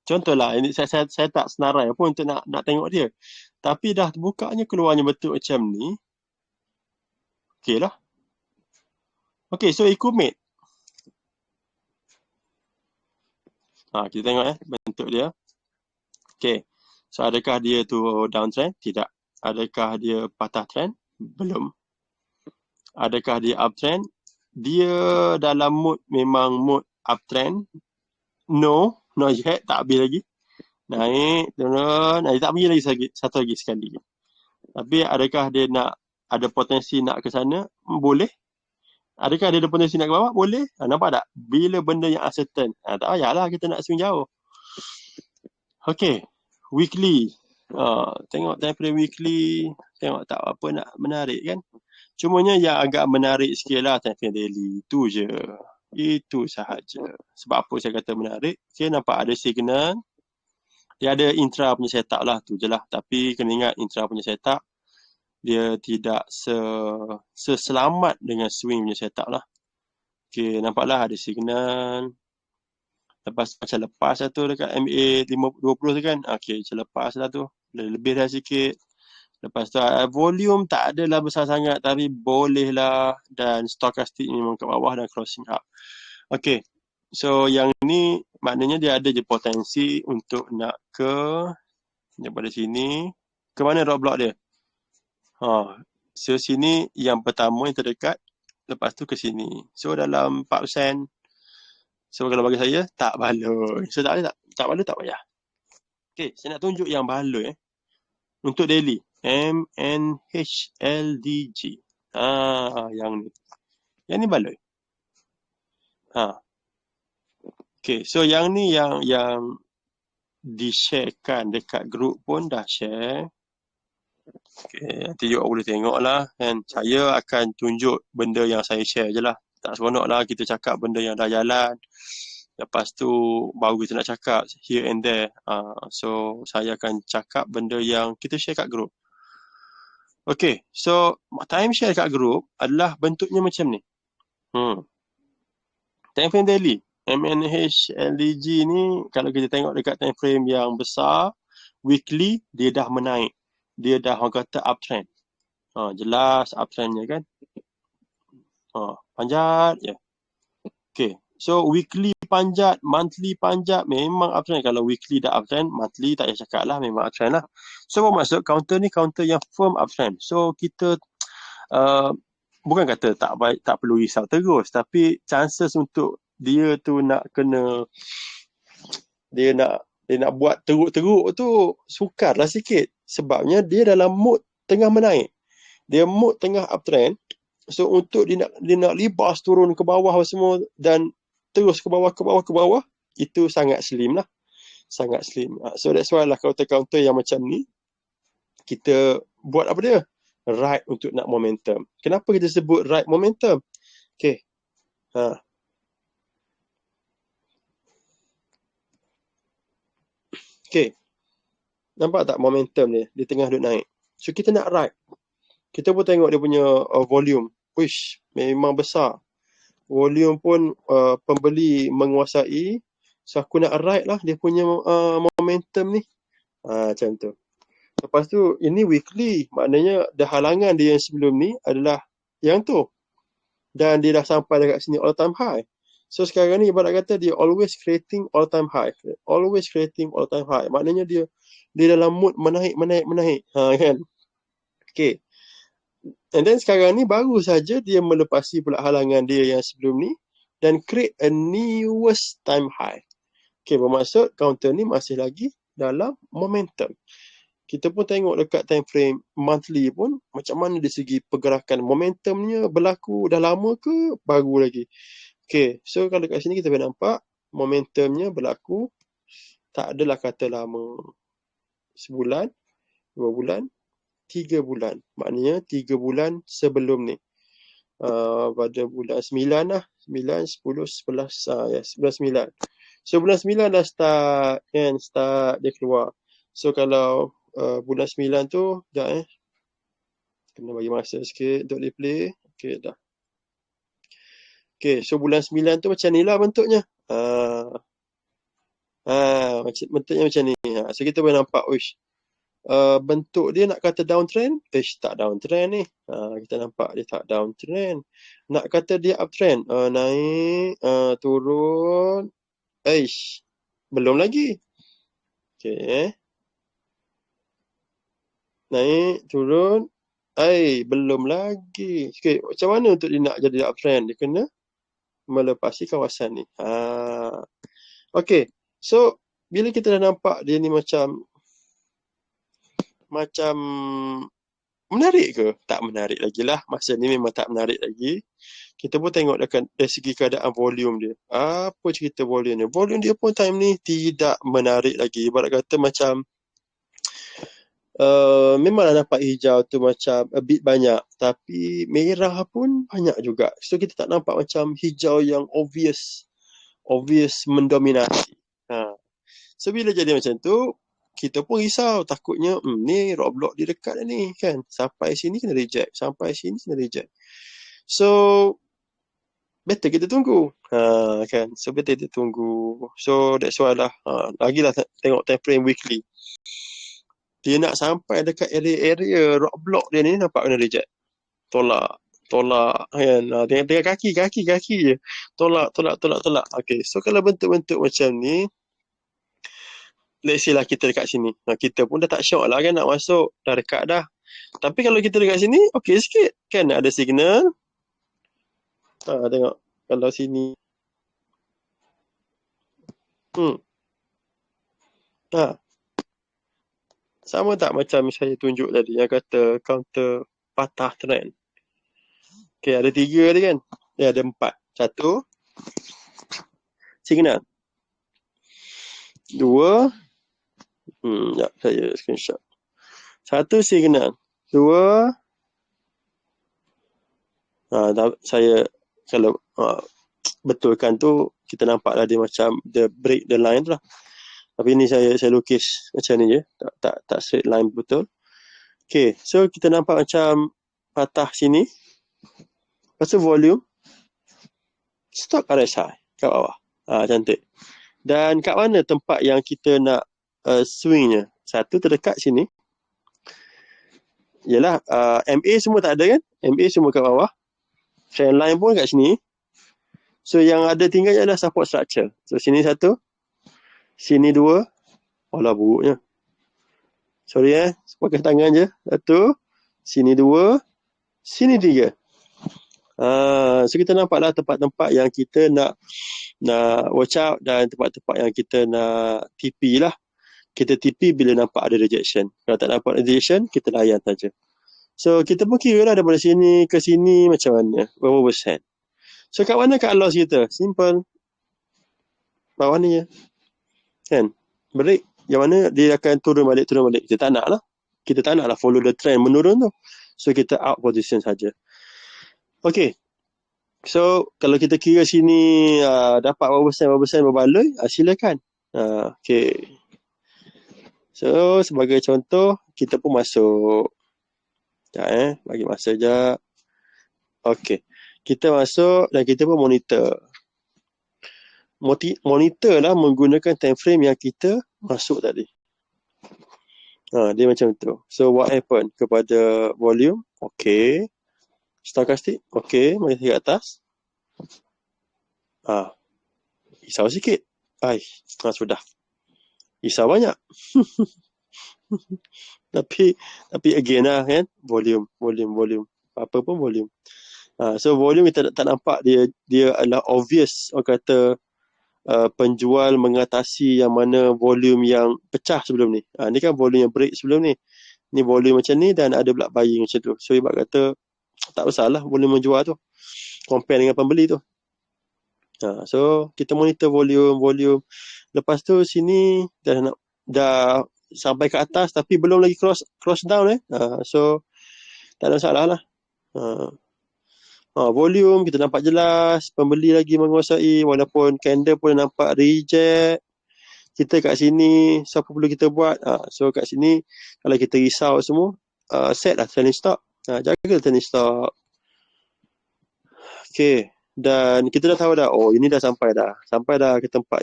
Contohlah, ini saya tak senarai pun untuk nak tengok dia. Tapi dah bukanya keluarnya bentuk macam ni. Okay lah. Okay, so Ecomed. Kita tengok bentuk dia. Okay. So adakah dia tu downtrend? Tidak. Adakah dia patah trend? Belum. Adakah dia uptrend? Dia dalam memang mood uptrend? No. Not yet. Tak habis lagi. Naik, turun. Tak pergi lagi satu lagi sekali. Tapi adakah dia nak ada potensi nak ke sana? Boleh. Adakah dia ada potensi nak ke bawah? Boleh. Nampak tak? Bila benda yang uncertain. Tak payahlah kita nak swing jauh. Okay. Weekly. Tengok time frame weekly. Tengok tak apa nak menarik kan. Cumanya yang agak menarik sikit lah time frame daily. Itu je. Itu sahaja. Sebab apa saya kata menarik. Okay, nampak ada signal. Dia ada intra punya setup lah. Tu je lah. Tapi kena ingat intra punya setup. Dia tidak seselamat dengan swing punya setup lah. Okay, nampaklah ada signal. Macam lepas lah tu dekat MA 20 tu kan. Okay, macam lepas lah tu. Lebih dah sikit. Lepas tu volume tak adalah besar sangat. Tapi boleh lah. Dan stochastic memang ke bawah dan crossing up. Okay. So yang ni maknanya dia ada je potensi untuk nak ke daripada sini. Ke mana roadblock dia? So sini yang pertama yang terdekat, lepas tu ke sini. So dalam 4%. So kalau bagi saya tak baloi. So tak baloi tak payah. Okay, saya nak tunjuk yang baloi untuk daily. MNHLDG. Yang ni. Yang ni baloi. Ha. Okay, so yang ni yang di-sharekan dekat grup pun dah share. Okay, nanti you boleh tengok lah kan. Saya akan tunjuk benda yang saya share je lah. Tak seronok lah kita cakap benda yang dah jalan. Lepas tu baru kita nak cakap here and there. So saya akan cakap benda yang kita share kat grup. Okay, so time share kat grup adalah bentuknya macam ni. Time frame daily. MNH LDG ni kalau kita tengok dekat time frame yang besar, weekly dia dah menaik. Dia dah orang kata uptrend. Jelas uptrendnya kan. Panjat je. Okay. So weekly panjat, monthly panjat memang uptrend. Kalau weekly dah uptrend, monthly tak payah cakap lah, memang uptrend lah. So bermaksud counter ni counter yang firm uptrend. So kita bukan kata tak baik, tak perlu risau terus, tapi chances untuk dia tu nak kena, dia nak buat teruk-teruk tu sukarlah sikit. Sebabnya dia dalam mood tengah menaik. Dia mood tengah uptrend. So untuk dia nak libas turun ke bawah semua dan terus ke bawah, itu sangat slim lah. Sangat slim. So that's why lah counter-counter yang macam ni, kita buat apa dia? Ride untuk nak momentum. Kenapa kita sebut ride momentum? Okay. Okay. Nampak tak momentum dia? Dia tengah duduk naik. So kita nak ride. Kita pun tengok dia punya volume. Wish, memang besar. Volume pun pembeli menguasai. So aku nak ride lah dia punya momentum ni. Macam tu. Lepas tu ini weekly. Maknanya dah halangan dia yang sebelum ni adalah yang tu. Dan dia dah sampai dekat sini all time high. So sekarang ni ibarat kata dia always creating all time high. Always creating all time high. Maknanya dia dalam mood menaik. Kan? Okay. And then sekarang ni baru saja dia melepasi pula halangan dia yang sebelum ni dan create a newest time high. Okay, bermaksud counter ni masih lagi dalam momentum. Kita pun tengok dekat time frame monthly pun macam mana dari segi pergerakan momentumnya berlaku dah lama ke baru lagi. Okay, so kalau kat sini kita boleh nampak momentumnya berlaku tak adalah kata lama. Sebulan, 2 bulan, 3 bulan. Maknanya 3 bulan sebelum ni. Pada bulan 9 lah. 9, 10, 11. Bulan 9. So bulan 9 dah start. Start dia keluar. So kalau bulan 9 tu, dah kena bagi masa sikit untuk dia play. Okay, dah. Okay, so bulan 9 tu macam ni lah bentuknya. Bentuknya macam ni. So kita boleh nampak, bentuk dia nak kata downtrend, tak downtrend ni. Kita nampak dia tak downtrend. Nak kata dia uptrend, naik, turun, belum lagi. Okay. Naik, turun, belum lagi. Okay, macam mana untuk dia nak jadi uptrend? Dia kena melepasi kawasan ni. Okay, so bila kita dah nampak dia ni macam menarik ke? Tak menarik lagi lah. Masa ni memang tak menarik lagi. Kita pun tengok dari segi keadaan volume dia. Apa cerita volume dia? Volume dia pun time ni tidak menarik lagi. Ibarat kata macam memanglah nampak hijau tu macam a bit banyak. Tapi merah pun banyak juga. So kita tak nampak macam hijau yang obvious mendominasi. So bila jadi macam tu, kita pun risau, takutnya ni roadblock dia dekat ni kan, sampai sini kena reject, so better kita tunggu kan, so better kita tunggu. So that's why lah, lagilah tengok time frame weekly, dia nak sampai dekat area roadblock dia ni, nampak kena reject, tolak kan, tengok kaki je, tolak. Okay, so kalau bentuk-bentuk macam ni, let's say lah kita dekat sini. Kita pun dah tak syok lah kan nak masuk. Dah dekat dah. Tapi kalau kita dekat sini, okey sikit. Kan ada signal. Tengok. Kalau sini. Sama tak macam saya tunjuk tadi yang kata counter patah trend. Okey, ada 3 dia kan. Ada 4. 1, signal. 2, sekejap, saya screenshot. 1 signal. 2, saya kalau betulkan tu, kita nampaklah dia macam dia break the line tu lah. Tapi ni saya lukis macam ni je. Tak straight line betul. Okay, so kita nampak macam patah sini. Lepas tu volume. Stop RSI kat bawah. Cantik. Dan kat mana tempat yang kita nak swingnya? Satu terdekat sini. Yalah, MA semua tak ada kan? MA semua kat bawah. Trend line pun kat sini. So yang ada tinggal adalah support structure. So sini 1. Sini 2. Alah buruknya. Sorry pakai tangan je. 1. Sini 2. Sini 3. So kita nampaklah tempat-tempat yang kita nak watch out dan tempat-tempat yang kita nak TP lah. Kita TP bila nampak ada rejection. Kalau tak nampak rejection, kita layan saja. So kita pun kira lah daripada sini ke sini macam mana. Berapa persen. So kat mana kat loss kita? Simple. Bawah ni je. Kan? Break. Yang mana dia akan turun balik. Kita tak nak lah. Kita tak nak lah follow the trend menurun tu. So kita out position saja. Okay. So kalau kita kira sini dapat berapa persen berbaloi, silakan. Okay. So sebagai contoh, kita pun masuk. Sekejap bagi masa sekejap. Okay. Kita masuk dan kita pun monitor. Monitor lah menggunakan time frame yang kita masuk tadi. Dia macam tu. So what happened kepada volume? Okay. Stochastic? Okay. Mari ke atas. Risau sikit. Sudah. Risau banyak. Tapi again lah kan. Volume. Apa pun volume. So volume kita tak nampak dia adalah obvious. Orang kata penjual mengatasi yang mana volume yang pecah sebelum ni. Ni kan volume yang break sebelum ni. Ni volume macam ni dan ada pula buying macam tu. So ibarat kata tak usahlah volume menjual tu. Compare dengan pembeli tu. So kita monitor volume. Lepas tu sini dah sampai ke atas tapi belum lagi cross down so tak ada masalah lah. Volume kita nampak jelas, pembeli lagi menguasai walaupun candle pun nampak reject. Kita kat sini siapa perlu kita buat? So kat sini kalau kita risau semua, set lah trailing stop. Jaga trailing stop. Okay. Dan kita dah tahu dah, ini dah sampai dah ke tempat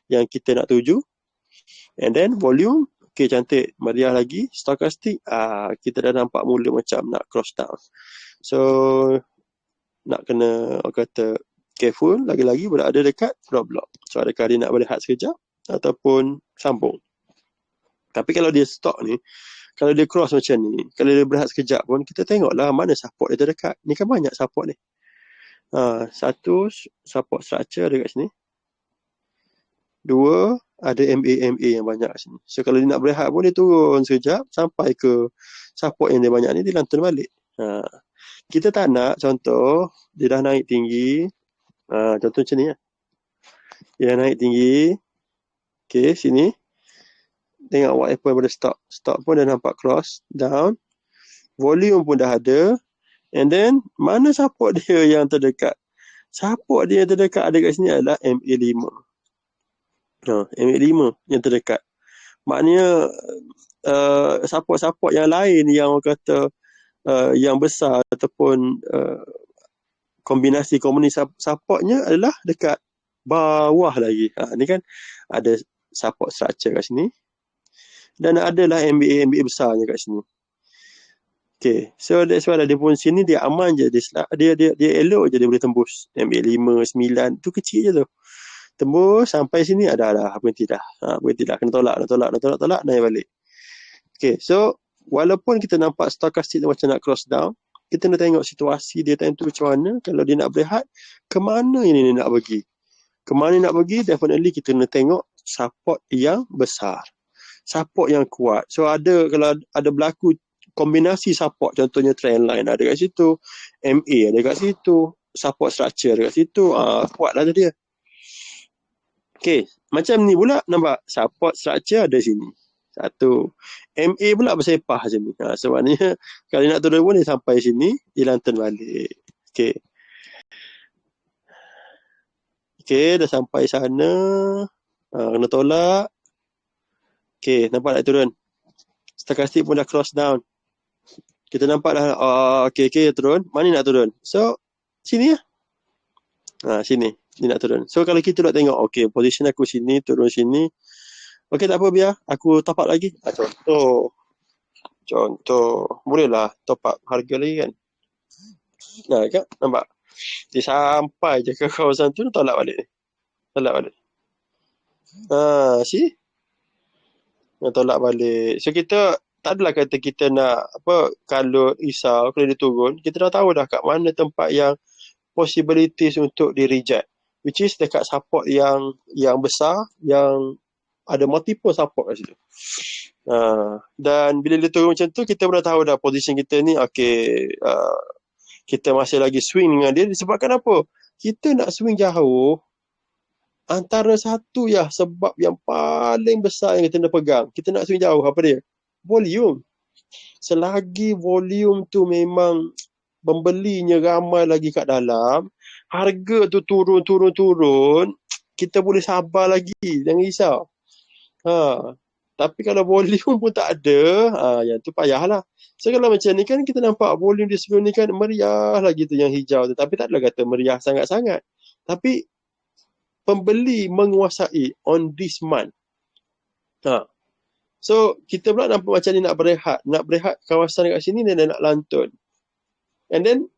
yang kita nak tuju. And then volume, okay, cantik, meriah lagi. Stochastic, kita dah nampak mula macam nak cross down. So nak kena orang kata careful lagi-lagi berada dekat block. So adakah dia nak berehat sekejap ataupun sambung. Tapi kalau dia stop ni, kalau dia cross macam ni, kalau dia berehat sekejap pun, kita tengoklah mana support dia terdekat. Ni kan banyak support ni. Satu, support structure ada kat sini. 2, ada MA yang banyak kat sini. So kalau dia nak berehat pun, dia turun sekejap sampai ke support yang dia banyak ni, dia lantun balik. Kita tak nak, contoh, dia dah naik tinggi. Contoh macam ni. Dia dah naik tinggi. Okay, sini. Tengok what happened pada stop. Stop pun dah nampak cross down. Volume pun dah ada. And then, mana support dia yang terdekat? Support dia yang terdekat ada kat sini adalah MA5. MA5 yang terdekat. Maknanya, support-support yang lain yang orang kata yang besar ataupun kombinasi supportnya adalah dekat bawah lagi. Ni kan ada support structure kat sini. Dan adalah MBA besarnya kat sini. Okay, so that's why dia pun sini dia aman je. Dia elok je dia boleh tembus. MBA 5, 9, tu kecil je tu. Tembus sampai sini ada berhenti dah. Berhenti dah. Kena tolak, naik balik. Okay, so walaupun kita nampak stochastic macam nak cross down, kita nak tengok situasi dia time tu macam mana. Kalau dia nak berehat, ke mana ini nak pergi? Ke mana nak pergi? Definitely kita nak tengok support yang besar. Support yang kuat. So kalau ada berlaku kombinasi support, contohnya trend line ada kat situ, MA ada kat situ, support structure ada kat situ, kuatlah tu dia. Okay, macam ni pula nampak support structure ada sini. Satu. MA pula bersepah macam ni. So maknanya kalau nak turun pun dia sampai sini, dia lantern balik. Okay. Okay, dah sampai sana. Kena tolak. Okay, nampak tak turun? Stochastic pun dah cross down. Kita nampak dah, okay, turun. Mana nak turun? So, sini lah. Sini. Dia nak turun. So, kalau kita nak tengok, okay, position aku sini, turun sini. Okay, tak apa, biar. Aku top up lagi. Contoh. Bolehlah top up harga lagi kan? Kan? Nampak? Dia sampai je ke kawasan tu, tolak balik ni. Tolak balik. See? Tolak balik. So, kita tak adalah kata kita nak kalau risau, kalau dia turun, kita dah tahu dah kat mana tempat yang possibilities untuk di reject, which is dekat support yang besar, yang ada multiple support kat situ. Dan bila dia turun macam tu, kita dah tahu dah position kita ni, okay, kita masih lagi swing dengan dia disebabkan apa? Kita nak swing jauh, antara satu sebab yang paling besar yang kita nak pegang, kita nak swing jauh, apa dia? Volume. Selagi volume tu memang pembelinya ramai lagi kat dalam, harga tu turun, kita boleh sabar lagi, jangan risau. Tapi kalau volume pun tak ada, yang tu payahlah. So kalau macam ni kan kita nampak volume di sebelum ni kan meriah lagi tu yang hijau tu, tapi tak adalah kata meriah sangat-sangat. Tapi pembeli menguasai on this month. So, kita pula nampak macam ni nak berehat kawasan kat sini dan nak lantun. And then,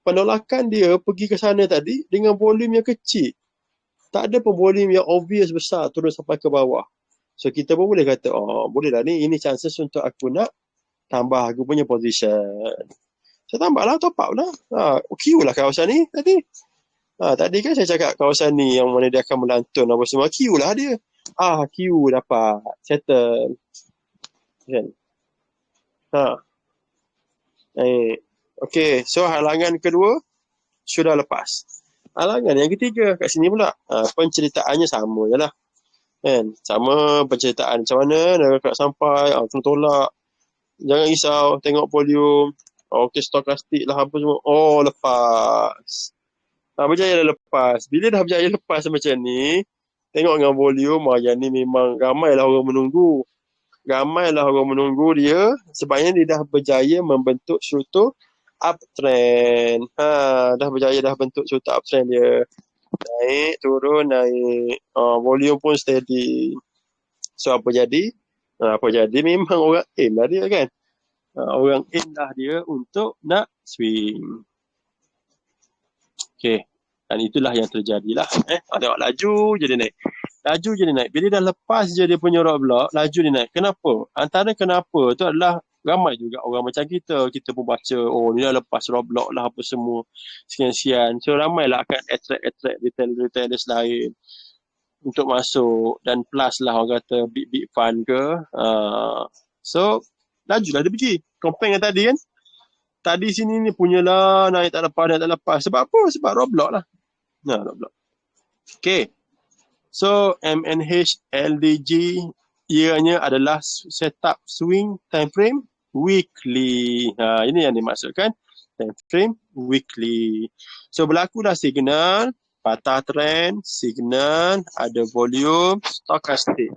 penolakan dia pergi ke sana tadi dengan volume yang kecil. Tak ada pun volume yang obvious besar turun sampai ke bawah. So, kita pun boleh kata, boleh lah ni, ini chances untuk aku nak tambah aku punya position. So, tambahlah, top up lah. Q lah kawasan ni tadi. Tadi kan saya cakap kawasan ni yang mana dia akan melantun apa semua. Q lah dia. Q dapat. Settle. Kan? Okay. So, halangan kedua sudah lepas. Halangan yang ketiga kat sini pula. Penceritaannya sama je lah. Kan? Sama penceritaan macam mana. Nak sampai. Kena tolak. Jangan risau. Tengok volume. Okay, stokastik lah apa semua. Lepas. Berjaya dah lepas. Bila dah berjaya lepas macam ni, tengok dengan volume, yang ni memang ramailah orang menunggu. Ramailah orang menunggu dia, sebabnya dia dah berjaya membentuk struktur uptrend. Dah berjaya dah bentuk struktur uptrend dia. Naik, turun, naik. Volume pun steady. So, apa jadi? Memang orang aim lah dia kan. Orang aim lah dia untuk nak swing. Okay. Dan itulah yang terjadilah. Tengok laju je dia naik. Bila dah lepas je dia punya roadblock, laju dia naik. Kenapa? Antara kenapa tu adalah ramai juga orang macam kita. Kita pun baca, ni dah lepas roadblock lah apa semua. Sekian-sekian. So ramailah akan attract retailers lain untuk masuk. Dan plus lah orang kata big fund ke. So, lajulah dia pergi. Compare dengan tadi kan. Tadi sini ni punyalah naik tak lepas. Sebab apa? Sebab roadblock lah. Roadblock. Okay. So, MNH LDG ianya adalah setup swing time frame weekly. Ini yang dimaksudkan. Time frame weekly. So, berlaku dah signal, patah trend, signal, ada volume, stokastik.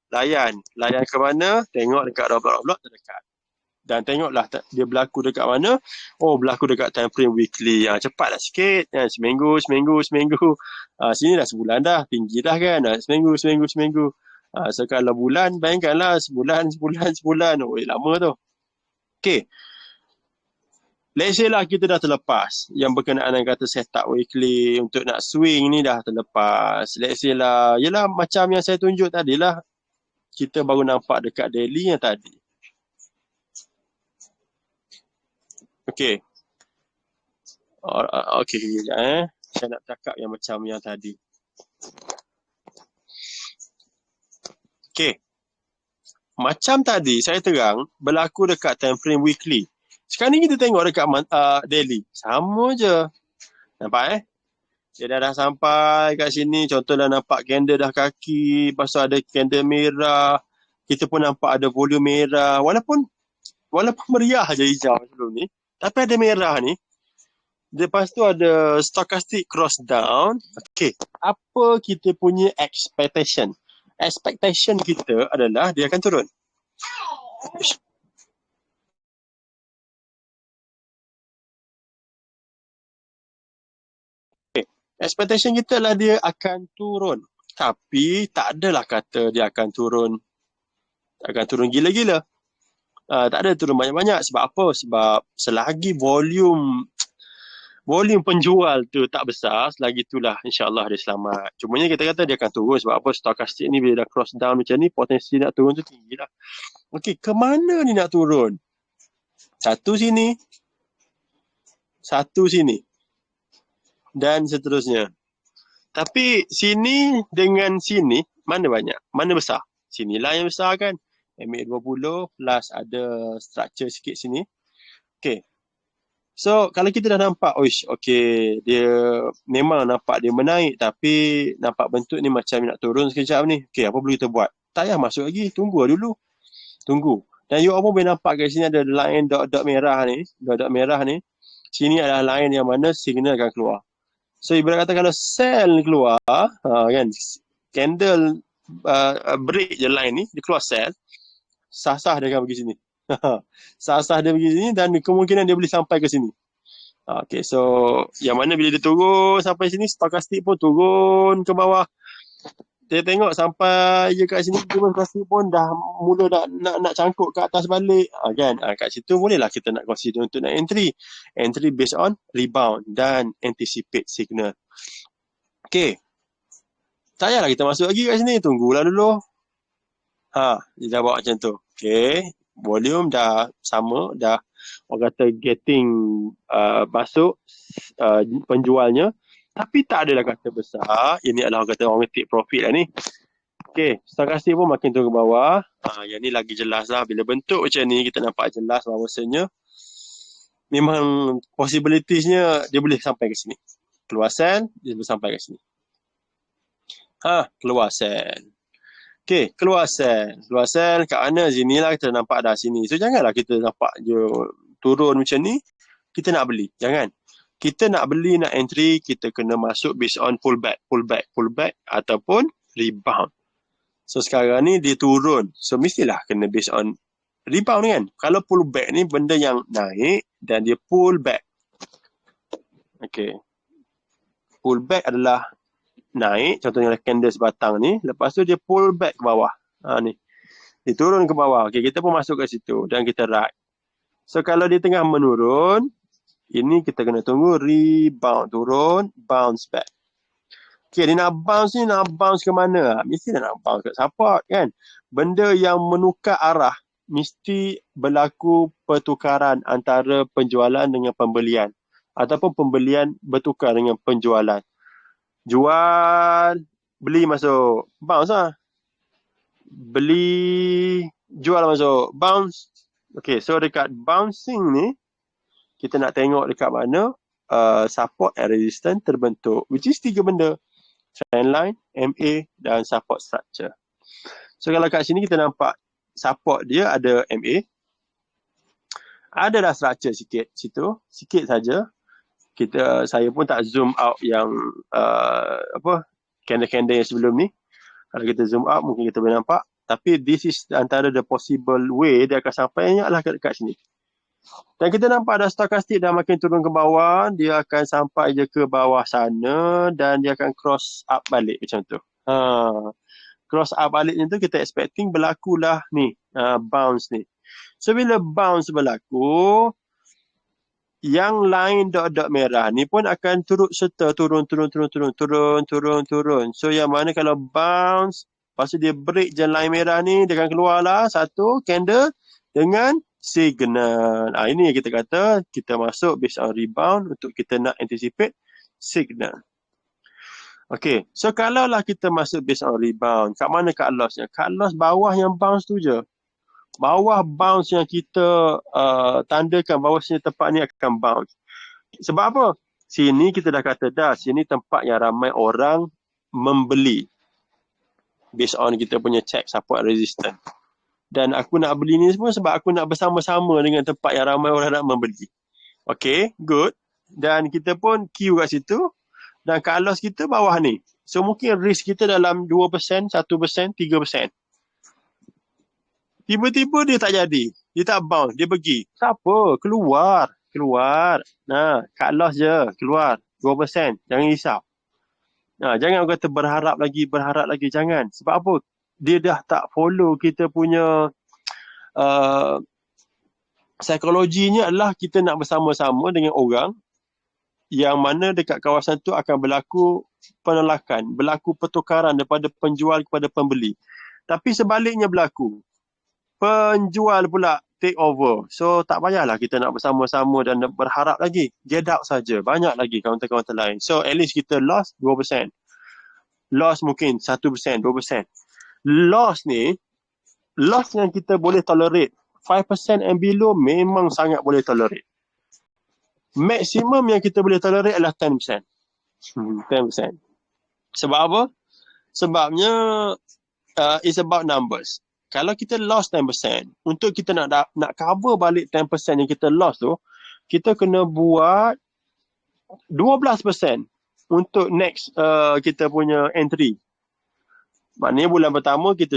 Layan ke mana? Tengok dekat roadblock terdekat. Dan tengoklah dia berlaku dekat mana. Berlaku dekat time frame weekly. Cepatlah sikit. Seminggu. Sini dah sebulan dah. Tinggi dah kan. Seminggu. So kalau bulan, bayangkanlah sebulan. Lama tu. Okay. Let's say lah kita dah terlepas. Yang berkenaan dengan kata setup weekly untuk nak swing ni dah terlepas. Let's say lah. Yelah macam yang saya tunjuk tadi lah. Kita baru nampak dekat daily yang tadi. Okay. Okay, kejap Saya nak cakap yang macam yang tadi. Okay. Macam tadi saya terang berlaku dekat time frame weekly. Sekarang ni kita tengok dekat daily. Sama je. Nampak Dia dah sampai kat sini. Contohlah nampak candle dah kaki. Lepas tu ada candle merah. Kita pun nampak ada volume merah. Walaupun meriah je hijau sebelum ni. Tapi ada merah ni. Lepas tu ada stochastic cross down. Okay. Apa kita punya expectation? Expectation kita adalah dia akan turun. Okay. Expectation kita adalah dia akan turun. Tapi tak adalah kata dia akan turun. Tak akan turun gila-gila. Tak ada turun banyak-banyak. Sebab apa? Sebab selagi volume penjual tu tak besar, selagi itulah insyaAllah dia selamat. Cumanya kita kata dia akan turun sebab apa? Stochastic ni bila dah cross down macam ni, potensi nak turun tu tinggi lah. Okey, ke mana ni nak turun? Satu sini. Dan seterusnya. Tapi sini dengan sini, mana banyak? Mana besar? Sinilah yang besar kan? MA20 plus ada structure sikit sini. Okey. So, kalau kita dah nampak, okey, dia memang nampak dia menaik tapi nampak bentuk ni macam nak turun sekejap ni. Okey, apa boleh kita buat? Tak payah masuk lagi, tunggu dulu. Tunggu. Dan you all pun boleh nampak kat sini ada line dot-dot merah ni. Dot-dot merah ni. Sini adalah line yang mana signal akan keluar. So, ibarat kata kalau sell keluar, kan, candle break je line ni, dia keluar sell, sah-sah dia akan pergi sini. Sah-sah dia pergi sini dan kemungkinan dia boleh sampai ke sini. Okay, so yang mana bila dia turun sampai sini, stochastic pun turun ke bawah. Dia tengok sampai je kat sini, stochastic pun dah mula dah nak cangkuk ke atas balik. Kan? Kat situ bolehlah kita nak consider untuk nak entry. Entry based on rebound dan anticipate signal. Okay. Tak payahlah kita masuk lagi kat sini. Tunggulah dulu. Dia dah bawa macam tu. Okay. Volume dah sama. Dah orang kata getting masuk penjualnya. Tapi tak adalah kata besar. Ini adalah orang kata orang take profit lah ni. Okay. Stochastic pun makin turun ke bawah. Yang ni lagi jelas lah. Bila bentuk macam ni kita nampak jelas bahawasanya memang possibilitiesnya dia boleh sampai ke sini. Keluar sell, dia boleh sampai ke sini. Keluar sell. Okay, keluar sell. Keluar sell kat mana? Sini lah kita nampak dah sini. So, janganlah kita nampak je turun macam ni, kita nak beli. Jangan. Kita nak beli, nak entry, kita kena masuk based on pullback ataupun rebound. So, sekarang ni dia turun. So, mestilah kena based on rebound kan. Kalau pullback ni benda yang naik dan dia pullback. Okay. Pullback adalah naik, contohnya candle sebatang ni, lepas tu dia pull back ke bawah. Ni. Dia turun ke bawah. Okay, kita pun masuk ke situ dan kita ride. So, kalau dia tengah menurun, ini kita kena tunggu rebound, turun, bounce back. Okay, dia nak bounce ke mana? Mesti nak bounce kat support kan. Benda yang menukar arah, mesti berlaku pertukaran antara penjualan dengan pembelian. Ataupun pembelian bertukar dengan penjualan. Jual, beli masuk, bounce lah. Beli, jual masuk, bounce. Okay, so dekat bouncing ni, kita nak tengok dekat mana support and resistance terbentuk. Which is 3 benda. Trendline, MA dan support structure. So kalau kat sini kita nampak support dia ada MA. Adalah structure sikit situ, sikit saja. Saya pun tak zoom out yang candle-candle yang sebelum ni. Kalau kita zoom out mungkin kita boleh nampak. Tapi this is antara the possible way dia akan sampai adalah kat sini. Dan kita nampak ada stochastic dah makin turun ke bawah. Dia akan sampai je ke bawah sana dan dia akan cross up balik macam tu. Cross up balik macam tu kita expecting berlakulah ni bounce ni. So bila bounce berlaku, yang line dot-dot merah ni pun akan turut serta turun. So yang mana kalau bounce, lepas tu dia break je line merah ni, dia akan keluarlah satu candle dengan signal. Ini yang kita kata kita masuk based on rebound untuk kita nak anticipate signal. Okay, so kalau lah kita masuk based on rebound, kat mana cut lossnya? Cut loss bawah yang bounce tu je. Bawah bounce yang kita tandakan bahawasanya tempat ni akan bounce. Sebab apa? Sini kita dah kata dah, sini tempat yang ramai orang membeli. Based on kita punya check support resistance. Dan aku nak beli ni semua sebab aku nak bersama-sama dengan tempat yang ramai orang nak membeli. Okay, good. Dan kita pun queue kat situ. Dan cut loss kita bawah ni. So mungkin risk kita dalam 2%, 1%, 3%. Tiba-tiba dia tak jadi. Dia tak bounce. Dia pergi. Siapa? Keluar. Nah, cut loss je. Keluar. 2%. Jangan risau. Nah, jangan kata berharap lagi. Jangan. Sebab apa? Dia dah tak follow kita punya psikologinya adalah kita nak bersama-sama dengan orang yang mana dekat kawasan tu akan berlaku penolakan, berlaku pertukaran daripada penjual kepada pembeli. Tapi sebaliknya berlaku. Penjual pula take over. So tak payahlah kita nak bersama-sama dan berharap lagi. Get out saja. Banyak lagi kaunter-kaunter lain. So at least kita loss 2%. Loss mungkin 1%, 2%. Loss yang kita boleh tolerate 5% and below memang sangat boleh tolerate. Maksimum yang kita boleh tolerate adalah 10%. 10%. Sebab apa? Sebabnya it's about numbers. Kalau kita lost 10%, untuk kita nak cover balik 10% yang kita lost tu, kita kena buat 12% untuk next kita punya entry. Maknanya bulan pertama kita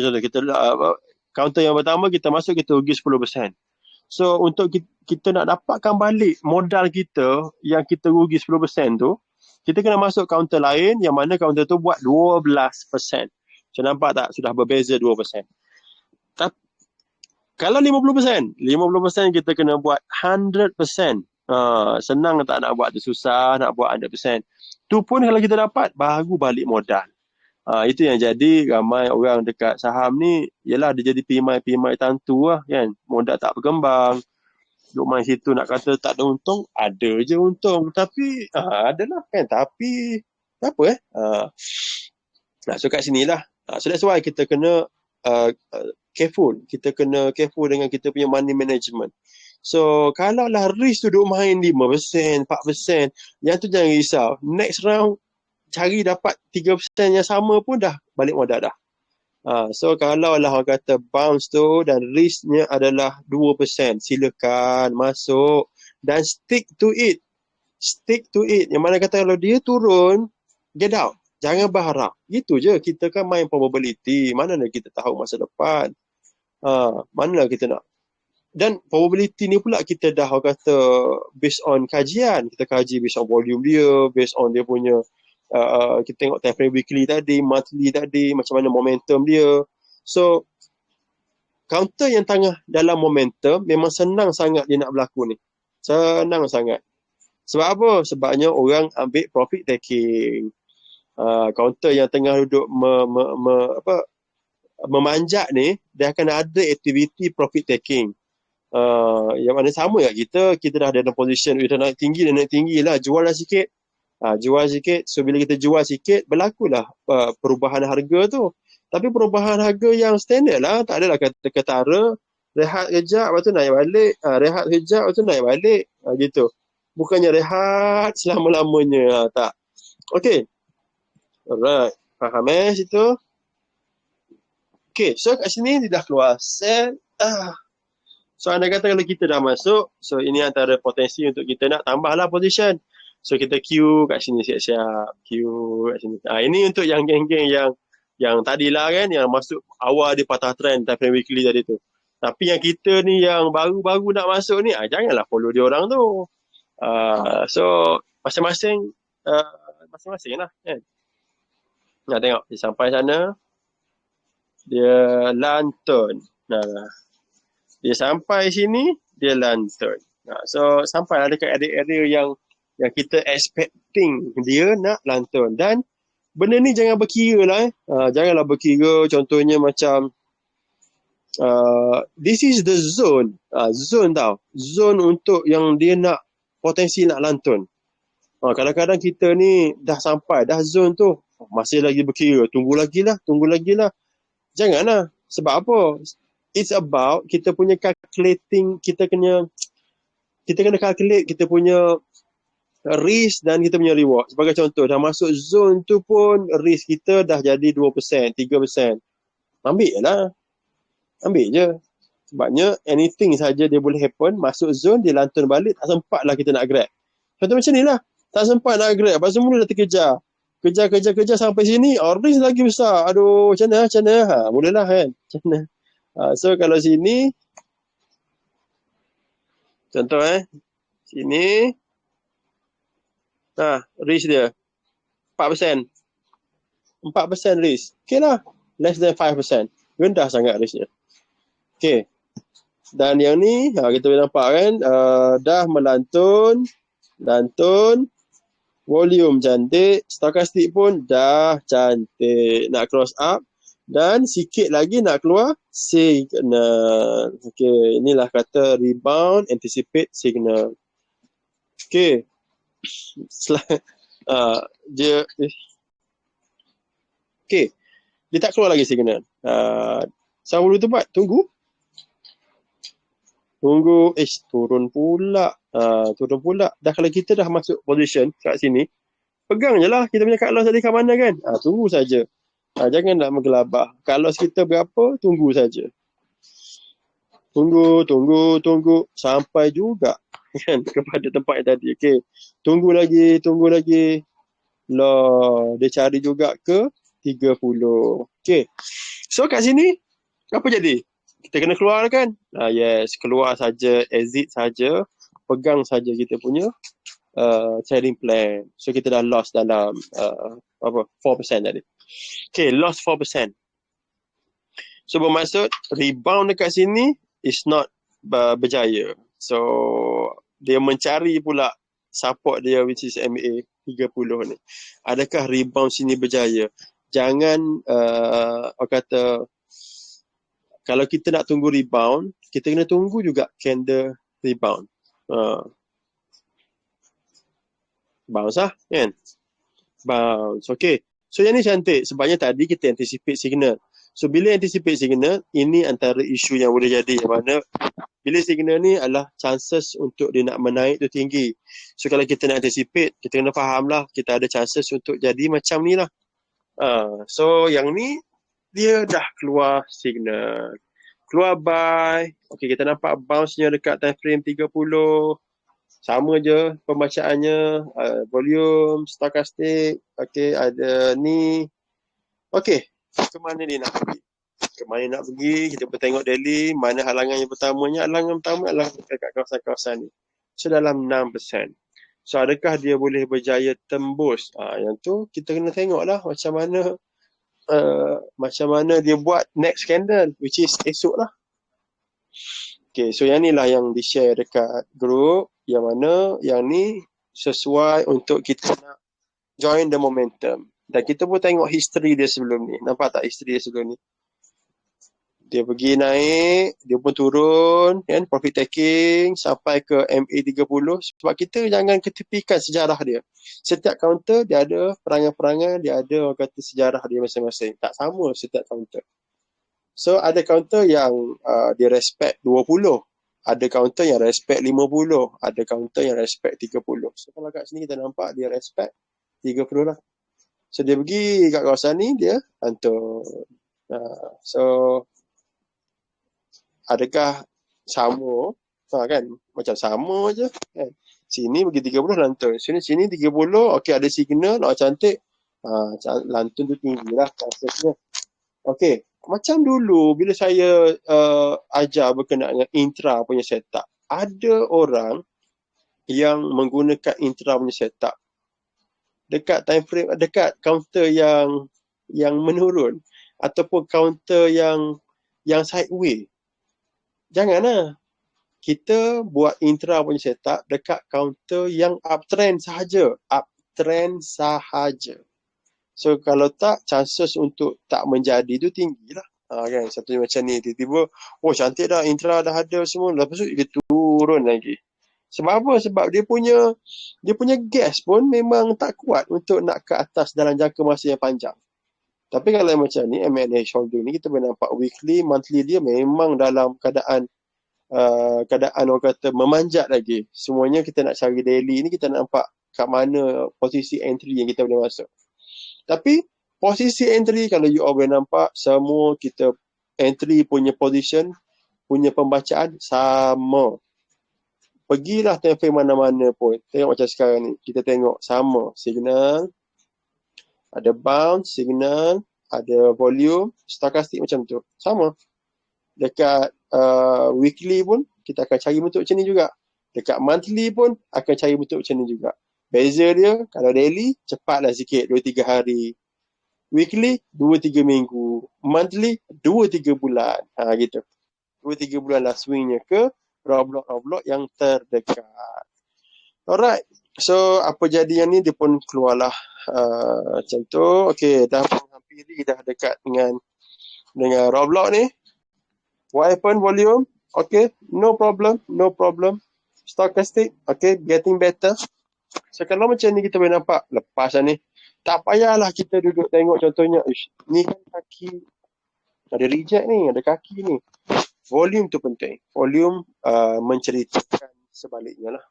counter yang pertama kita masuk, kita rugi 10%. So untuk kita nak dapatkan balik modal kita yang kita rugi 10% tu, kita kena masuk counter lain yang mana counter tu buat 12%. So nampak tak? Sudah berbeza 2%. Kalau 50% kita kena buat 100%. Senang tak nak buat tu, susah nak buat 100%. Tu pun kalau kita dapat, baru balik modal. Itu yang jadi ramai orang dekat saham ni, ialah dia jadi PMI tantu lah kan. Modal tak berkembang. Duk main situ nak kata tak ada untung, ada je untung. Tapi adalah kan, tapi apa so kat sinilah. So that's why kita kena careful. Kita kena careful dengan kita punya money management. So kalau lah risk tu duk main 5%, 4%, yang tu jangan risau. Next round cari dapat 3% yang sama pun dah balik modal dah. So kalau lah orang kata bounce tu dan risknya adalah 2%, silakan masuk dan stick to it. Yang mana kata kalau dia turun, get out. Jangan berharap. Gitu je. Kita kan main probability. Mana nak kita tahu masa depan. Mana kita nak. Dan probability ni pula kita dah orang kata based on kajian. Kita kaji based on volume dia, based on dia punya kita tengok time frame weekly tadi, monthly tadi, macam mana momentum dia. So counter yang tengah dalam momentum memang senang sangat dia nak berlaku ni. Senang sangat. Sebab apa? Sebabnya orang ambil profit taking. Counter yang tengah duduk memanjat ni, dia akan ada aktiviti profit taking. Yang mana sama kat kita dah ada dalam position, dah naik tinggi lah, jual lah sikit. Jual sikit, so bila kita jual sikit, berlakulah perubahan harga tu. Tapi perubahan harga yang standard lah, tak adalah kata ketara, rehat kejap, lepas tu naik balik, rehat kejap, lepas tu naik balik, gitu. Bukannya rehat selama-lamanya, tak. Okay. Alright, faham situ? Okay, so kat sini dia dah keluar sell. So anda kata kalau kita dah masuk, so ini antara potensi untuk kita nak tambahlah position. So kita queue kat sini siap-siap, queue kat sini. Ini untuk yang geng-geng yang tadilah kan, yang masuk awal di patah trend time frame weekly tadi tu. Tapi yang kita ni yang baru-baru nak masuk ni, janganlah follow dia orang tu. So masing-masing lah kan. Nak tengok dia sampai sana, dia lantern. Dia sampai sini, dia lantern. So sampailah dekat area yang kita expecting dia nak lantern. Dan benda ni jangan berkira lah. Janganlah berkira contohnya macam this is the zone. Zone tau. Zone untuk yang dia nak potensi nak lantern. Kadang-kadang kita ni dah sampai, dah zone tu, masih lagi berkira. Tunggu lagi lah. Janganlah. Sebab apa? It's about kita punya calculating, kita kena calculate kita punya risk dan kita punya reward. Sebagai contoh, dah masuk zone tu pun risk kita dah jadi 2%, 3%. Ambil je lah. Ambil je. Sebabnya anything saja dia boleh happen, masuk zone, dia lantun balik, tak sempat lah kita nak grab. Contoh macam ni lah. Tak sempat nak grab. Lepas tu mula dah terkejar. Kejar sampai sini, risk lagi besar. Aduh, macam mana? Mulalah kan. Macam mana? So kalau sini, contoh sini, risk dia 4%. 4% risk. Okay lah. Less than 5%. Rendah sangat risknya. Okay. Dan yang ni, kita boleh nampak kan, dah melantun, volume cantik, stokastik pun dah cantik. Nak cross up, dan sikit lagi nak keluar signal. Okay, inilah kata rebound, anticipate signal. Okay. Dia okay. Dia tak keluar lagi signal. Sama dulu tu buat, tunggu, turun pula. Dah kalau kita dah masuk position kat sini, pegang je lah kita punya cut loss tadi kat mana kan. Tunggu saja. Jangan nak menggelabah. Cut loss kita berapa, tunggu saja. Tunggu sampai juga kan kepada tempat yang tadi. Okey. Tunggu lagi. Lah, dia cari juga ke 30. Okey. So kat sini apa jadi? Kita kena keluar kan? Yes, keluar saja, exit saja, pegang saja kita punya trading plan. So kita dah lost dalam 4% tadi. Okay, lost 4%. So bermaksud rebound dekat sini is not berjaya. So dia mencari pula support dia which is MA 30 ni. Adakah rebound sini berjaya? Jangan orang kata kalau kita nak tunggu rebound, kita kena tunggu juga candle rebound. Bounce lah kan? Bounce. Okay. So yang ni cantik sebabnya tadi kita anticipate signal. So bila anticipate signal, ini antara isu yang boleh jadi. Yang mana bila signal ni adalah chances untuk dia nak menaik tu tinggi. So kalau kita nak anticipate, kita kena faham lah kita ada chances untuk jadi macam ni lah. So yang ni dia dah keluar signal. Keluar buy. Okay, kita nampak bounce-nya dekat time frame 30. Sama je pembacaannya. Volume, stokastik. Okay, ada ni. Okay, ke mana dia nak pergi? Kita pun tengok daily. Mana halangan yang pertamanya? Halangan pertama adalah dekat kawasan-kawasan ni. So, dalam 6%. So, adakah dia boleh berjaya tembus? Yang tu, kita kena tengok lah macam mana dia buat next candle, which is esok lah. Okay, so yang ni lah yang di-share dekat group, yang mana yang ni sesuai untuk kita nak join the momentum. Dan kita pun tengok history dia sebelum ni. Nampak tak history dia sebelum ni? Dia pergi naik, dia pun turun, kan? Profit taking sampai ke MA30. Sebab kita jangan ketepikan sejarah dia. Setiap counter dia ada perangai-perangai, dia ada orang kata sejarah dia masing-masing. Tak sama setiap counter. So ada counter yang dia respect 20. Ada counter yang respect 50. Ada counter yang respect 30. So kalau kat sini kita nampak dia respect 30 lah. So dia pergi kat kawasan ni, dia hantar. So adakah sama? Kan? Macam sama je. Kan? Sini pergi 30 lantun. Sini 30. Okay, ada signal. Cantik. Lantun tu tinggi lah. Okay. Macam dulu bila saya ajar berkenaan dengan intra punya setup. Ada orang yang menggunakan intra punya setup. Dekat time frame, dekat counter yang menurun. Ataupun counter yang sideways. Janganlah. Kita buat intra punya setup dekat counter yang uptrend sahaja. So kalau tak, chances untuk tak menjadi tu tinggi lah. Kan? Satunya macam ni. Tiba-tiba, cantik dah, intra dah ada semua. Lepas tu dia turun lagi. Sebab apa? Sebab dia punya gas pun memang tak kuat untuk nak ke atas dalam jangka masa yang panjang. Tapi kalau macam ni, M&A holding ni, kita boleh nampak weekly, monthly dia memang dalam keadaan orang kata memanjat lagi. Semuanya kita nak cari daily ni, kita nak nampak kat mana posisi entry yang kita boleh masuk. Tapi posisi entry kalau you all boleh nampak, semua kita entry punya position, punya pembacaan sama. Pergilah time frame mana-mana pun. Tengok macam sekarang ni. Kita tengok sama. Signal, ada bounce, signal, ada volume, stochastic macam tu. Sama. Dekat weekly pun, kita akan cari bentuk macam ni juga. Dekat monthly pun, akan cari bentuk macam ni juga. Beza dia, kalau daily, cepatlah sikit, 2-3 hari. Weekly, 2-3 minggu. Monthly, 2-3 bulan. Gitu. 2-3 bulan lah swingnya ke row-block yang terdekat. Alright. So, apa jadi yang ni, dia pun keluarlah macam tu. Okay, dah menghampiri, dah dekat dengan row-block ni. What happened, volume? Okay, no problem. Stochastic, okay, getting better. So, kalau macam ni kita boleh nampak, lepas lah ni. Tak payahlah kita duduk tengok contohnya, ni kan kaki, ada reject ni, ada kaki ni. Volume tu penting. Volume menceritakan sebaliknya lah.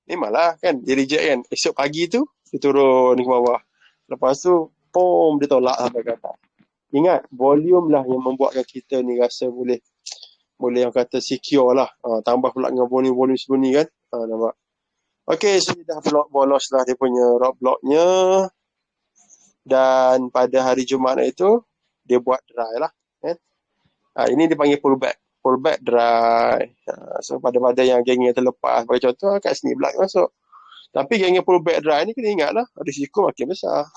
Memanglah kan, dia reject kan. Esok pagi tu, dia turun ke bawah. Lepas tu, dia tolak sampai ke atas. Ingat, volume lah yang membuatkan kita ni rasa boleh yang kata secure lah. Tambah pula dengan volume sebelum ni kan. Nampak. Okay, so dia dah bolos lah dia punya rock blocknya. Dan pada hari Jumaat itu, dia buat dry lah. Ini dipanggil pullback dry. So pada yang geng yang terlepas, bagi contoh kat sini black masuk. Tapi geng yang pullback dry ni kena ingat lah, risiko makin besar.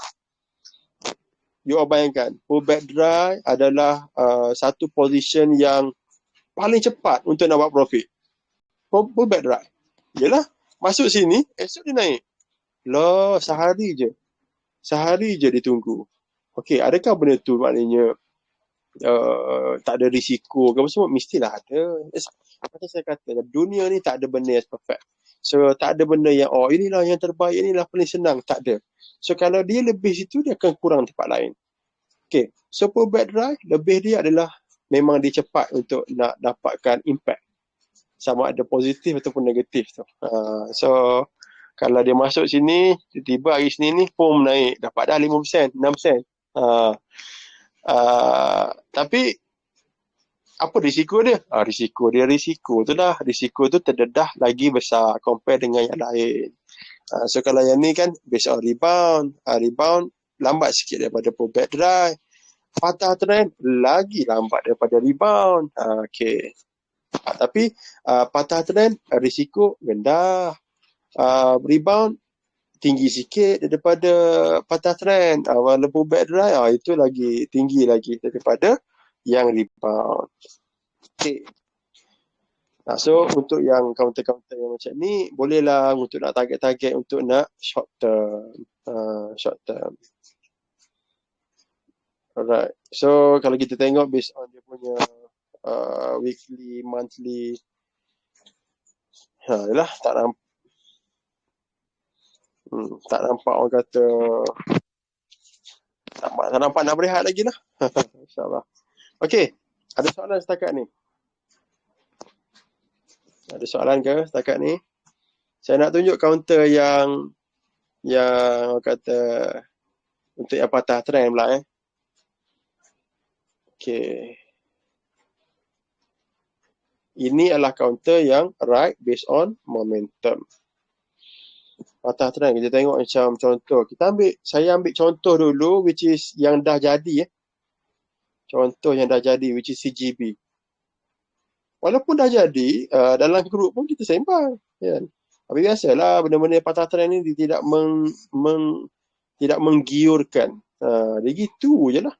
You all bayangkan, pullback dry adalah satu position yang paling cepat untuk nak buat profit. Pullback dry. Yelah, masuk sini, esok dia naik. Loh, sehari je ditunggu. Okey, adakah benda tu maknanya tak ada risiko ke apa semua? Mestilah ada. Macam saya kata, dunia ni tak ada benda yang perfect. So, tak ada benda yang, inilah yang terbaik, inilah paling senang. Tak ada. So, kalau dia lebih situ, dia akan kurang tempat lain. Okay. So, pullback dry, lebih dia adalah memang dia cepat untuk nak dapatkan impact. Sama ada positif ataupun negatif tu. So, kalau dia masuk sini, tiba-tiba hari Senin ni, naik. Dapat dah 5%, 6%. Tapi apa risiko dia? Risiko tu lah. Risiko tu terdedah lagi besar compare dengan yang lain. So kalau yang ni kan based on rebound. Rebound lambat sikit daripada pullback dry. Patah trend lagi lambat daripada rebound. Okay. Tapi patah trend risiko rendah. Rebound tinggi sikit daripada patah trend. Walaupun pullback dry, itu lagi tinggi lagi daripada yang rebound. Okay. So, untuk yang counter-counter yang macam ni, bolehlah untuk nak target-target untuk nak short term. Alright. So, kalau kita tengok based on dia punya weekly, monthly, yalah, tak nampak orang kata tak nampak nak berehat lagi lah. InsyaAllah. Okay. Ada soalan setakat ni? Ada soalan ke setakat ni? Saya nak tunjuk counter yang orang kata untuk yang patah trend pula Okay. Ini adalah counter yang right based on momentum. Patah trend kita tengok macam contoh. Saya ambil contoh dulu which is yang dah jadi Contoh yang dah jadi which is CGB. Walaupun dah jadi, dalam grup pun kita sembang. Kan? Tapi biasalah benda-benda patah trend ni tidak tidak menggiurkan. Dia gitu je lah.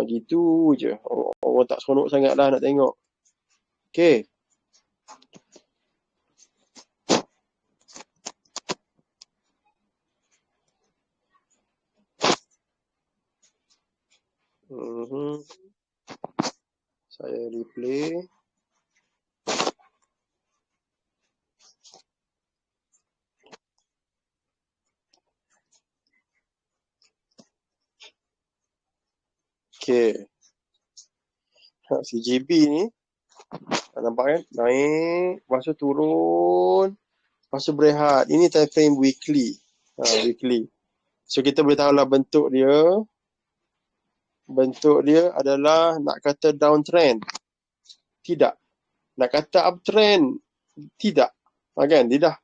Gitu je. Orang tak seronok sangat lah nak tengok. Okay. Saya replay. Okay. CGB ni Nampak kan? Naik, lepas tu turun, lepas tu berehat. Ini time frame weekly. Weekly. So kita boleh tahu lah bentuk dia. Bentuk dia adalah nak kata downtrend. Tidak. Nak kata uptrend. Tidak. Kan? Dia dah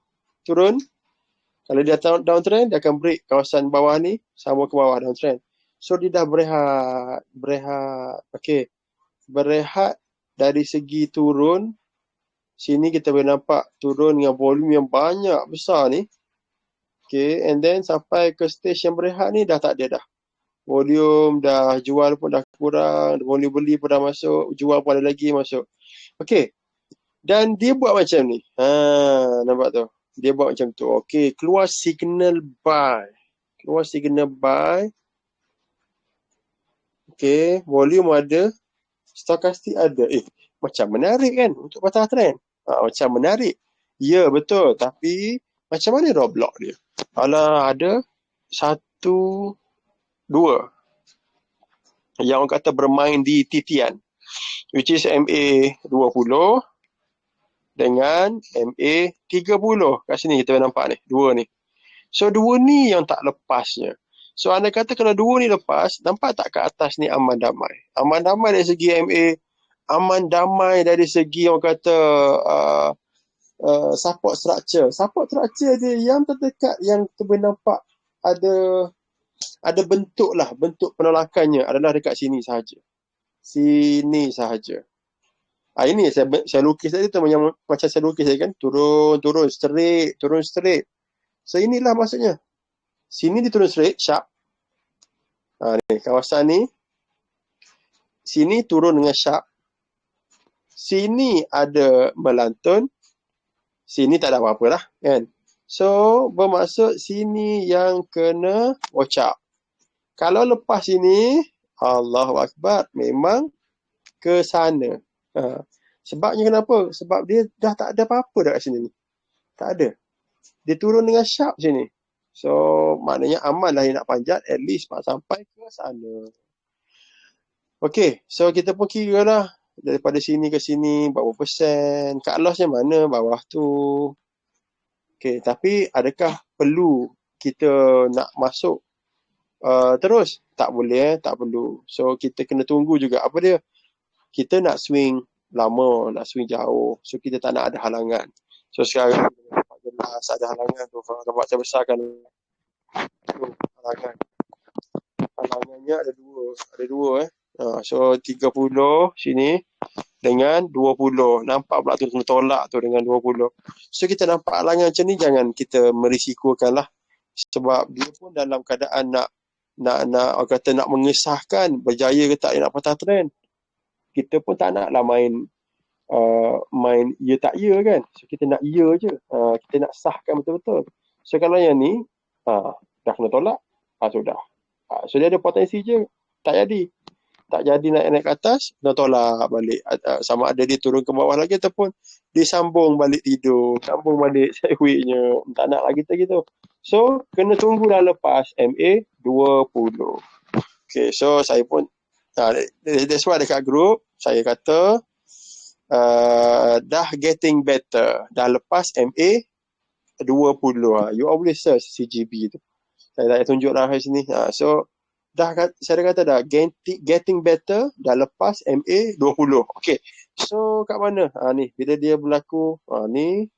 turun. Kalau dia downtrend, dia akan break kawasan bawah ni. Sama ke bawah downtrend. So dia dah berehat. Berehat. Okay. Berehat dari segi turun. Sini kita boleh nampak turun dengan volume yang banyak besar ni. Okay. And then sampai ke stage yang berehat ni dah tak ada dah. Volume dah, jual pun dah kurang, volume beli pun dah masuk, jual pun ada lagi masuk. Okey. Dan dia buat macam ni. Nampak tu? Dia buat macam tu. Okey, keluar signal buy. Keluar signal buy. Okey, volume ada, stokastik ada. Macam menarik kan untuk patah trend. Macam menarik. Ya, betul. Tapi macam mana roadblock dia? Kalau ada satu, dua yang orang kata bermain di titian, which is MA20 dengan MA30. Kat sini kita nampak ni, dua ni. So dua ni yang tak lepasnya. So anda kata kalau dua ni lepas, nampak tak kat atas ni aman damai. Aman damai dari segi MA, aman damai dari segi orang kata support structure. Support structure dia yang terdekat, yang kita boleh nampak ada bentuk lah, bentuk penolakannya adalah dekat sini sahaja. Sini sahaja. Ini saya lukis tadi tu macam saya lukis tadi kan. Turun straight. So inilah maksudnya. Sini dia turun straight, sharp. Ni kawasan ni. Sini turun dengan sharp. Sini ada melantun. Sini tak ada apa-apa lah kan. So bermaksud sini yang kena watch out. Kalau lepas sini, Allahu Akbar, memang ke sana. Sebabnya kenapa? Sebab dia dah tak ada apa-apa dekat sini ni. Tak ada. Dia turun dengan sharp sini. So, maknanya aman lah dia nak panjat. At least sampai ke sana. Okay. So, kita pun kira lah. Daripada sini ke sini, berapa persen. Cut lossnya mana? Bawah tu. Okay. Tapi, adakah perlu kita nak masuk terus? Tak boleh. Tak perlu. So, kita kena tunggu juga. Apa dia? Kita nak swing lama, nak swing jauh. So, kita tak nak ada halangan. So, sekarang jelas ada halangan tu. Kalau nampak saya besarkan halangan. Halangannya ada dua. So, 30 sini dengan 20. Nampak pula tu kena tolak tu dengan 20. So, kita nampak halangan macam ni, jangan kita merisikokan lah. Sebab dia pun dalam keadaan nak orang kata nak mengesahkan berjaya ke tak dia nak patah trend. Kita pun tak naklah main ya tak ya kan. So kita nak ya je. Kita nak sahkan betul-betul. So kalau yang ni dah kena tolak, sudah. So dia ada potensi je tak jadi. Tak jadi naik ke atas, kena tolak balik. Sama ada dia turun ke bawah lagi ataupun dia sambung balik tidur, sambung balik sideways-nya. Tak nak lagi gitu. So kena tunggu dah lepas MA20. Okay, so saya pun that's why dekat group saya kata dah getting better. Dah lepas MA20 You all boleh search CGB tu. Saya tak tunjuk dah kat sini. So saya dah kata dah getting better. Dah lepas MA20. Okay. So kat mana? Ni bila dia berlaku ni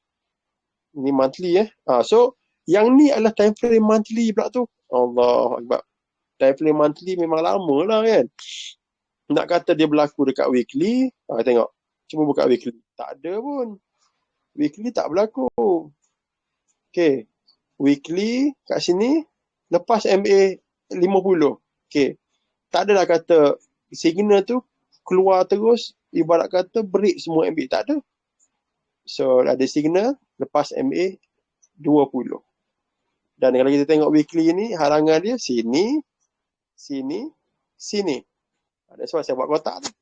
monthly so yang ni adalah time frame monthly pula tu. Allah Akbar. Time frame monthly memang lama lah kan. Nak kata dia berlaku dekat weekly, tengok. Cuma buka weekly. Tak ada pun. Weekly tak berlaku. Okay. Weekly kat sini, lepas MA50. Okay. Tak adalah kata signal tu keluar terus, ibarat kata break semua MA. Tak ada. So, ada signal lepas MA20. Dan kalau kita tengok weekly ni, halangan dia sini, sini, sini. That's why saya buat kotak tu.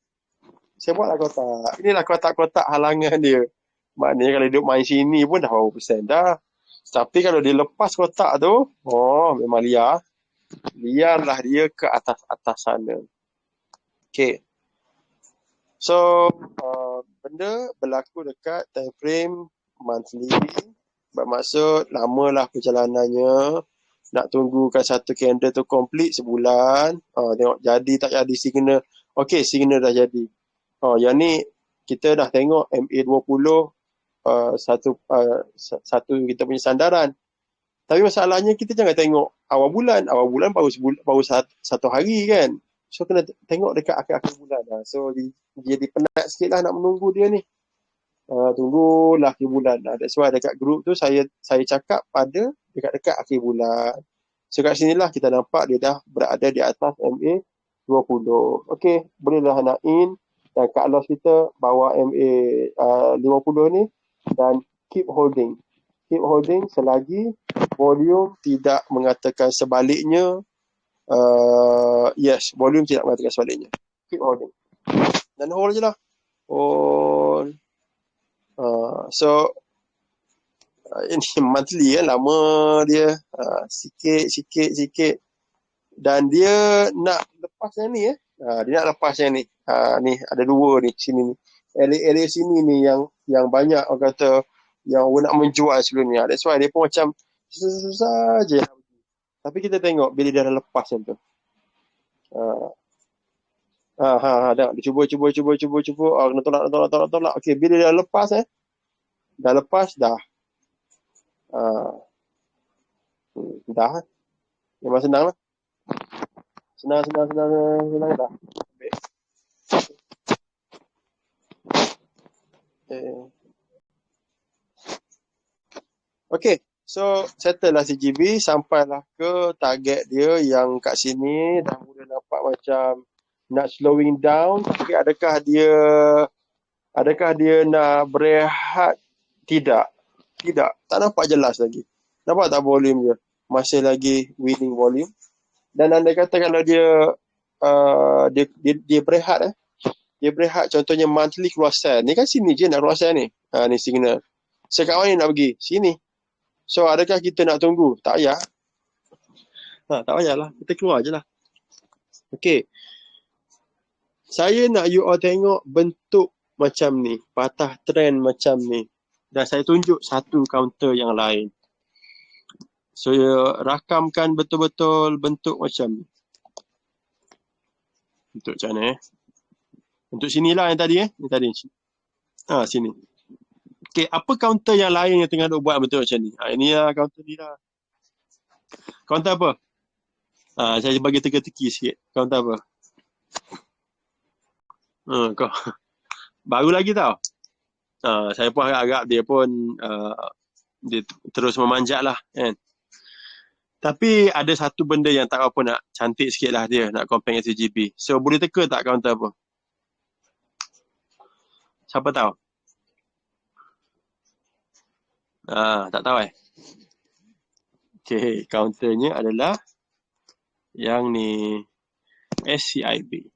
Saya buatlah kotak. Inilah kotak-kotak halangan dia. Maknanya kalau duduk main sini pun dah berapa persen dah. Tapi kalau dia lepas kotak tu, memang liar. Liarlah dia ke atas-atas sana. Okay. So, benda berlaku dekat time frame monthly. Bermaksud lamalah perjalanannya. Nak tunggukan satu candle tu complete sebulan. Tengok jadi tak jadi signal. Okey, signal dah jadi. Yang ni kita dah tengok MA20 satu kita punya sandaran. Tapi masalahnya kita jangan tengok awal bulan. Awal bulan baru satu hari kan. So kena tengok dekat akhir-akhir bulan. So jadi penat sikit lah nak menunggu dia ni. Tunggulah akhir bulan. That's why dekat group tu saya cakap pada dekat-dekat akhir bulan. So kat sinilah kita nampak dia dah berada di atas MA20. Okey, bolehlah nak in. Dan kat loss kita bawa MA50 ni dan keep holding. Keep holding selagi volume tidak mengatakan sebaliknya. Yes, volume tidak mengatakan sebaliknya. Keep holding. Dan hold je lah. Hold. So ini monthly kan, lama dia. Sikit. Dan dia nak lepas yang ni dia nak lepas yang ni. Ni ada dua ni sini ni. Area sini ni yang banyak orang kata yang orang nak menjual sebelum ni. That's why dia pun macam susah je. Tapi kita tengok bila dia dah lepas macam tu. Dia cuba. Kena tolak. Okey, bila dia lepas dah lepas dah. Dah. Memang senang lah. Senang dah. Okey. So, settle lah CGB. Sampailah ke target dia yang kat sini. Dah mula nampak macam nak slowing down. Tapi adakah dia nak berehat? Tidak. Tak nampak jelas lagi. Nampak tak volume dia? Masih lagi winning volume. Dan anda kata kalau dia berehat dia berehat, contohnya monthly keluar sell. Ni kan sini je nak keluar sell ni. Ni signal. Sekarang ni nak pergi sini. So adakah kita nak tunggu? Tak payah. Tak payahlah. Kita keluar je lah. Okey. Saya nak you all tengok bentuk macam ni. Patah trend macam ni. Dan saya tunjuk satu counter yang lain. So, rakamkan betul-betul bentuk macam ni. Bentuk macam mana Bentuk sinilah yang tadi Yang tadi. Sini. Okey, apa counter yang lain yang tengah buat bentuk macam ni? Ini lah counter ni lah. Counter apa? Saya bagi teka-teki sikit. Counter apa? Kau. Baru lagi tau. Saya pun agak dia pun dia terus memanjat lah kan. Tapi ada satu benda yang tak apa nak cantik sikit lah dia. Nak compare dengan CGB. So boleh teka tak counter apa? Siapa tahu? Tak tahu Okay, counternya adalah yang ni. SCIB.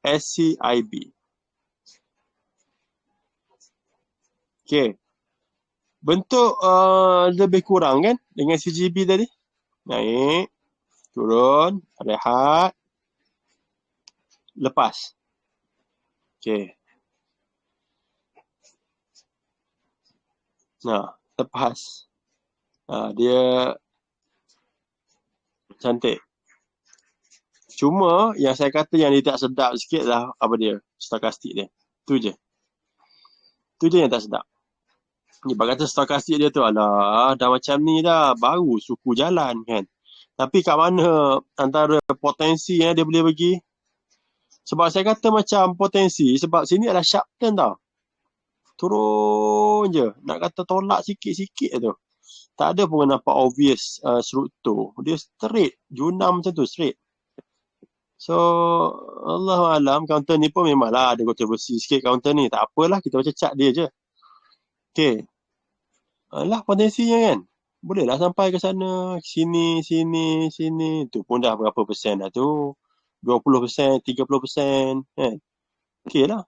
SCIB. Okay. Bentuk lebih kurang kan dengan CGB tadi. Naik. Turun. Rehat. Lepas. Okay. Lepas. Dia cantik. Cuma yang saya kata yang dia tak sedap sikit lah apa dia? Stokastik dia. Tu je yang tak sedap. Sebab kata stokastik dia tu alah dah macam ni dah. Baru suku jalan kan. Tapi kat mana antara potensi yang dia boleh bagi? Sebab saya kata macam potensi. Sebab sini adalah sharp turn tau. Turun je. Nak kata tolak sikit-sikit tu. Tak ada pun nampak obvious struktur. Dia straight. Junam macam tu straight. So, Allahualam, counter ni pun memanglah ada kontroversi sikit counter ni. Tak apalah, kita baca chart dia je. Okay. Alah, potensinya kan. Bolehlah sampai ke sana, sini. Tu pun dah berapa persen dah tu. 20%, 30%. Kan? Okay lah.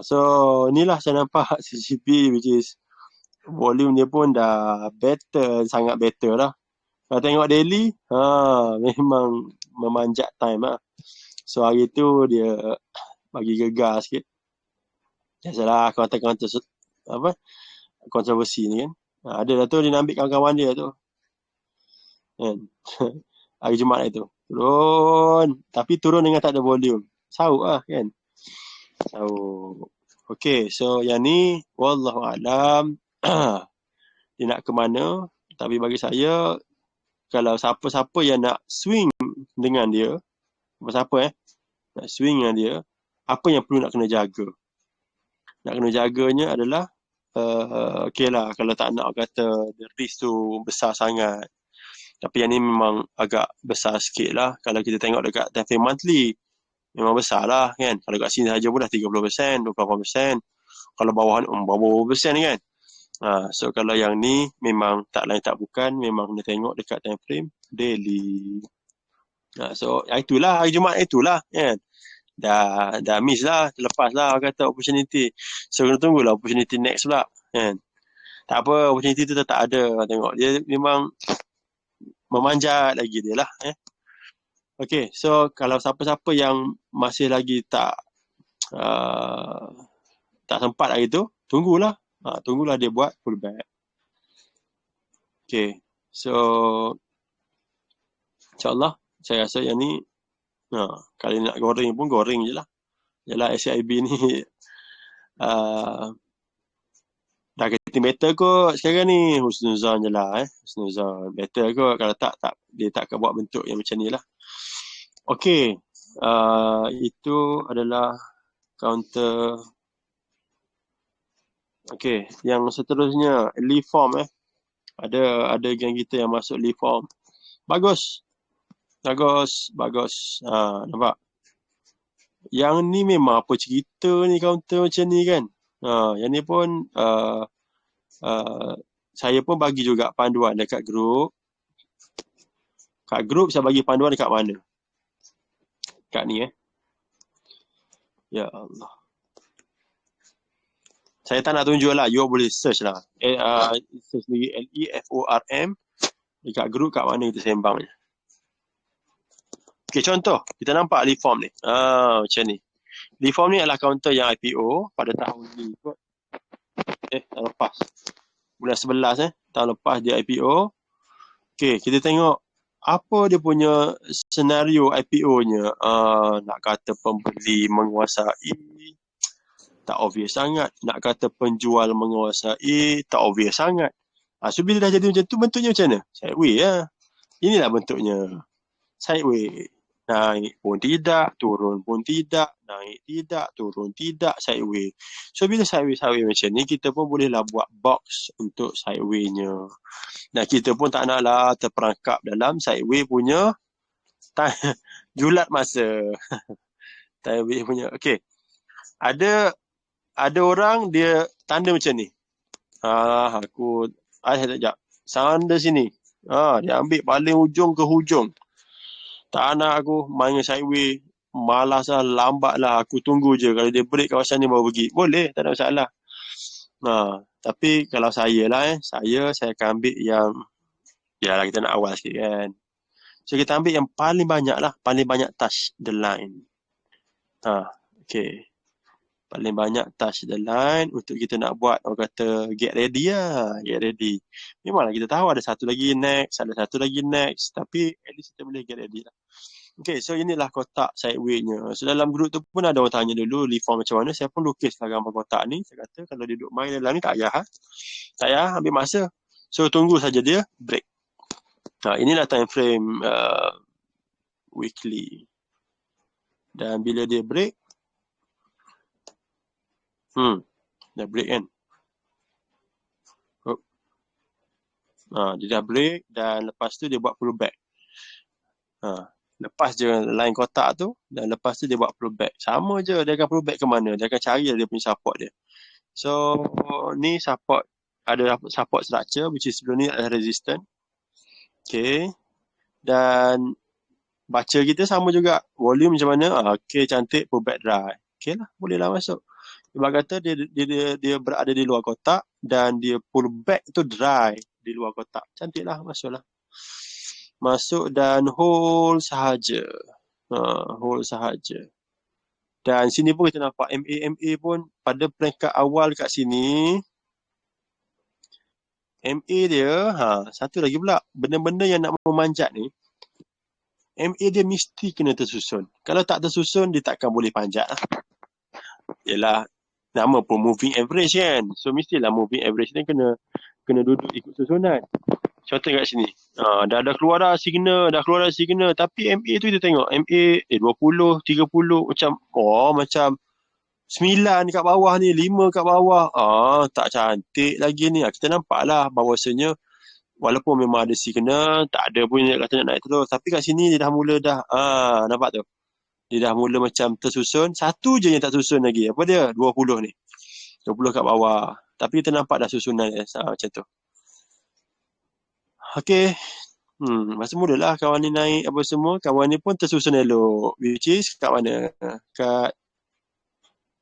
So, inilah saya nampak CGB which is volume dia pun dah better, sangat better lah. Kalau tengok daily, memang memanjat time lah. So hari tu dia bagi gegar sikit. Biasalah kaunter-kaunter apa kontroversi ni kan. Ada lah tu dia nak ambil kawan-kawan dia tu. Kan? Hari Jumaat itu. Turun. Tapi turun dengan tak ada volume. Sauk lah kan. Sauk. Okay, so yang ni wallahualam dia nak ke mana. Tapi bagi saya, kalau siapa-siapa yang nak swing dengan dia, siapa nak swing dengan dia, apa yang perlu nak kena jaga? Nak kena jaganya adalah okay lah, kalau tak nak kata the risk tu besar sangat. Tapi yang ni memang agak besar sikit lah. Kalau kita tengok dekat time frame monthly, memang besar lah kan. Kalau kat sini saja pun dah 30%, 28%. Kalau bawah persen kan. So kalau yang ni memang tak lain tak bukan, memang kena tengok dekat time frame daily. So itulah hari Jumaat itulah kan. Dah miss lah, terlepas lah kata opportunity. So kena tunggulah opportunity next pula kan. Tak apa, opportunity tu tetap ada. Tengok dia memang memanjat lagi dia lah. Okay, so kalau siapa-siapa yang masih lagi tak sempat hari tu, tunggulah. Tunggulah dia buat pullback. Okay, so insyaAllah saya rasa yang ni kalau nak goreng pun goreng je lah. Yalah SCIB ni dah getting better kot sekarang ni. Husnuzan je lah Husnuzan. Better kot. Kalau tak dia tak akan buat bentuk yang macam ni lah. Okay. Itu adalah counter. Okay. Yang seterusnya leaf form Ada geng kita yang masuk leaf form. Bagus. Nampak? Yang ni memang apa cerita ni counter macam ni kan. Yang ni pun saya pun bagi juga panduan dekat grup. Kat grup saya bagi panduan dekat mana? Kat ni Ya Allah. Saya tak nak tunjuk lah. You boleh search lah. Search lagi LEFORM. Dekat grup kat mana kita sembang je. Okay, contoh. Kita nampak leaf form ni. Macam ni. Leaf form ni adalah counter yang IPO pada tahun ni kot. Tahun lepas. Bulan 11 tahun lepas dia IPO. Okay, kita tengok apa dia punya senario IPO-nya. Nak kata pembeli menguasai, tak obvious sangat. Nak kata penjual menguasai, tak obvious sangat. So bila dah jadi macam tu, bentuknya macam mana? Sideways lah. Inilah bentuknya. Sideways. Naik pun tidak, turun pun tidak, naik tidak, turun tidak, sideways. So bila sideways macam ni, kita pun bolehlah buat box untuk sideways-nya. Dan kita pun tak naklah terperangkap dalam sideways punya julat masa. Sideways punya. Okay. Ada orang dia tanda macam ni. Saya tak jap. Tanda sini. Dia ambil paling hujung ke hujung. Tak nak aku main sideways. Malas lah, lambat lah. Aku tunggu je. Kalau dia break kawasan ni baru pergi. Boleh, tak ada masalah. Tapi kalau saya lah saya akan ambil yang yalah kita nak awal sikit kan. So kita ambil yang paling banyak lah. Paling banyak touch the line. Okay. Paling banyak touch the line untuk kita nak buat orang kata get ready lah. Get ready. Memanglah kita tahu ada satu lagi next. Ada satu lagi next. Tapi at least kita boleh get ready lah. Okay, so inilah kotak sideways-nya. So dalam grup tu pun ada orang tanya dulu leaf form macam mana. Saya pun lukislah gambar kotak ni. Saya kata kalau dia duduk main dalam ni tak payah. Tak payah ambil masa. So tunggu saja dia break. Inilah time frame weekly. Dan bila dia break, dah break kan. Dia dah break dan lepas tu dia buat pullback. Lepas je line kotak tu dan lepas tu dia buat pullback. Sama je, dia akan pullback ke mana. Dia akan cari dia punya support dia. So ni support, ada support structure which is sebelum ni ada resistance. Okay. Dan baca kita sama juga. Volume macam mana? Okay, cantik, pullback dry. Okay lah, bolehlah masuk. Sebab kata dia berada di luar kotak dan dia pullback tu dry di luar kotak. Cantik lah, masuklah. Masuk dan hold sahaja. Hold sahaja. Dan sini pun kita nampak MA pun pada peringkat awal kat sini, MA dia, satu lagi pula, benda-benda yang nak memanjat ni, MA dia mesti kena tersusun. Kalau tak tersusun, dia takkan boleh panjat lah. Yelah, nama pun moving average kan. So, mestilah moving average ni kena duduk ikut susunan. Contoh kat sini. Dah keluar dah signal, Tapi MA tu kita tengok. MA 20, 30 macam 9 kat bawah ni, 5 kat bawah. Tak cantik lagi ni. Kita nampak lah bahawasanya walaupun memang ada signal, tak ada pun dia kata nak naik terus. Tapi kat sini dia dah mula nampak tu. Dia dah mula macam tersusun. Satu je yang tak susun lagi. Apa dia? 20 ni. 20 kat bawah. Tapi kita nampak dah susunan dia. Macam tu. Okay. Masa mulalah kawan ni naik apa semua. Kawan ni pun tersusun elok. Which is kat mana?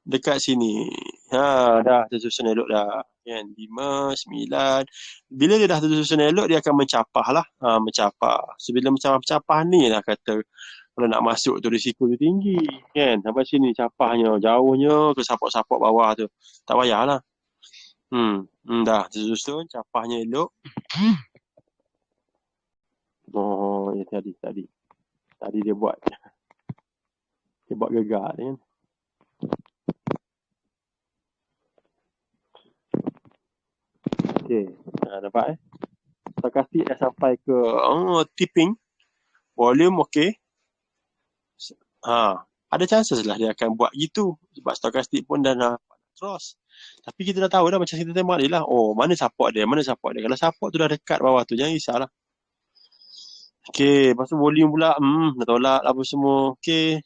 Dekat sini. Dah tersusun elok dah. Kan? 5, 9. Bila dia dah tersusun elok, dia akan mencapah lah. Mencapah. So, bila mencapah ni lah kata, kalau nak masuk tu risiko tu tinggi. Kan? Sampai sini capahnya. Jauhnya ke sapok-sapok bawah tu. Tak payahlah. Dah tersusun. Capahnya elok. Tadi. Tadi dia buat. Dia buat gegar kan. Okay. Nampak stokastik dah sampai ke tipping. Volume okay. Ada chances lah dia akan buat gitu. Sebab stokastik pun dah nampak terus. Tapi kita dah tahu dah macam kita tembak dia lah. Mana support dia. Kalau support tu dah dekat bawah tu, jangan risaulah. Okay. Lepas tu volume pula. Dah tolak apa semua. Okay.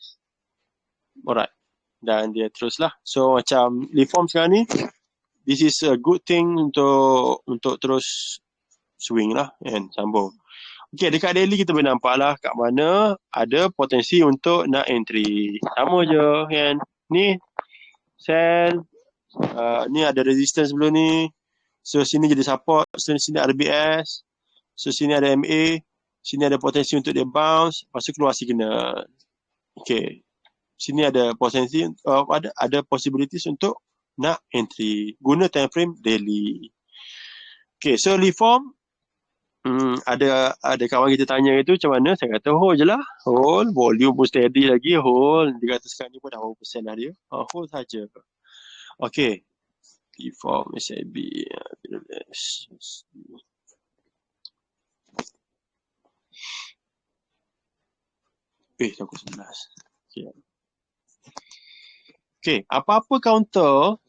Alright. Dan dia teruslah. So macam reform sekarang ni, this is a good thing untuk terus swing lah. Kan? Sambung. Okay, dekat daily kita boleh nampak lah kat mana ada potensi untuk nak entry. Sama je kan. Ni sell. Ni ada resistance sebelum ni. So sini jadi support. So sini RBS. So sini ada MA. Sini ada potensi untuk dia bounce. Lepas tu keluar signal. Okay. Sini ada potensi. Ada possibilities untuk nak entry. Guna time frame daily. Okay, so reform. Ada kawan kita tanya itu macam mana, saya kata hold je lah. Hold, volume pun steady lagi, hold. Dia kata sekarang ni pun dah 1% dah dia. Hold saja. Okay. Reform SIB. Takut 11. Okay. Apa-apa counter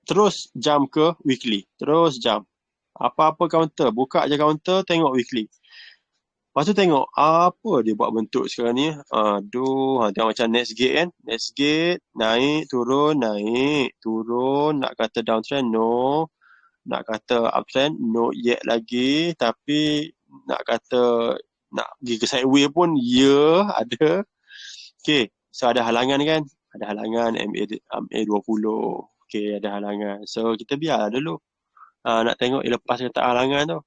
terus jump ke weekly. Terus jump. Apa-apa counter, buka je counter, tengok weekly. Lepas tu tengok, apa dia buat bentuk sekarang ni. Tengok macam next gate kan. Next gate, naik, turun, nak kata downtrend, no. Nak kata uptrend, no yet lagi. Tapi nak kata, nak pergi ke sideway pun, ada. Okay, so ada halangan kan. Ada halangan MA20. Okay, ada halangan. So, kita biar dulu. Nak tengok lepas ke tak halangan tu.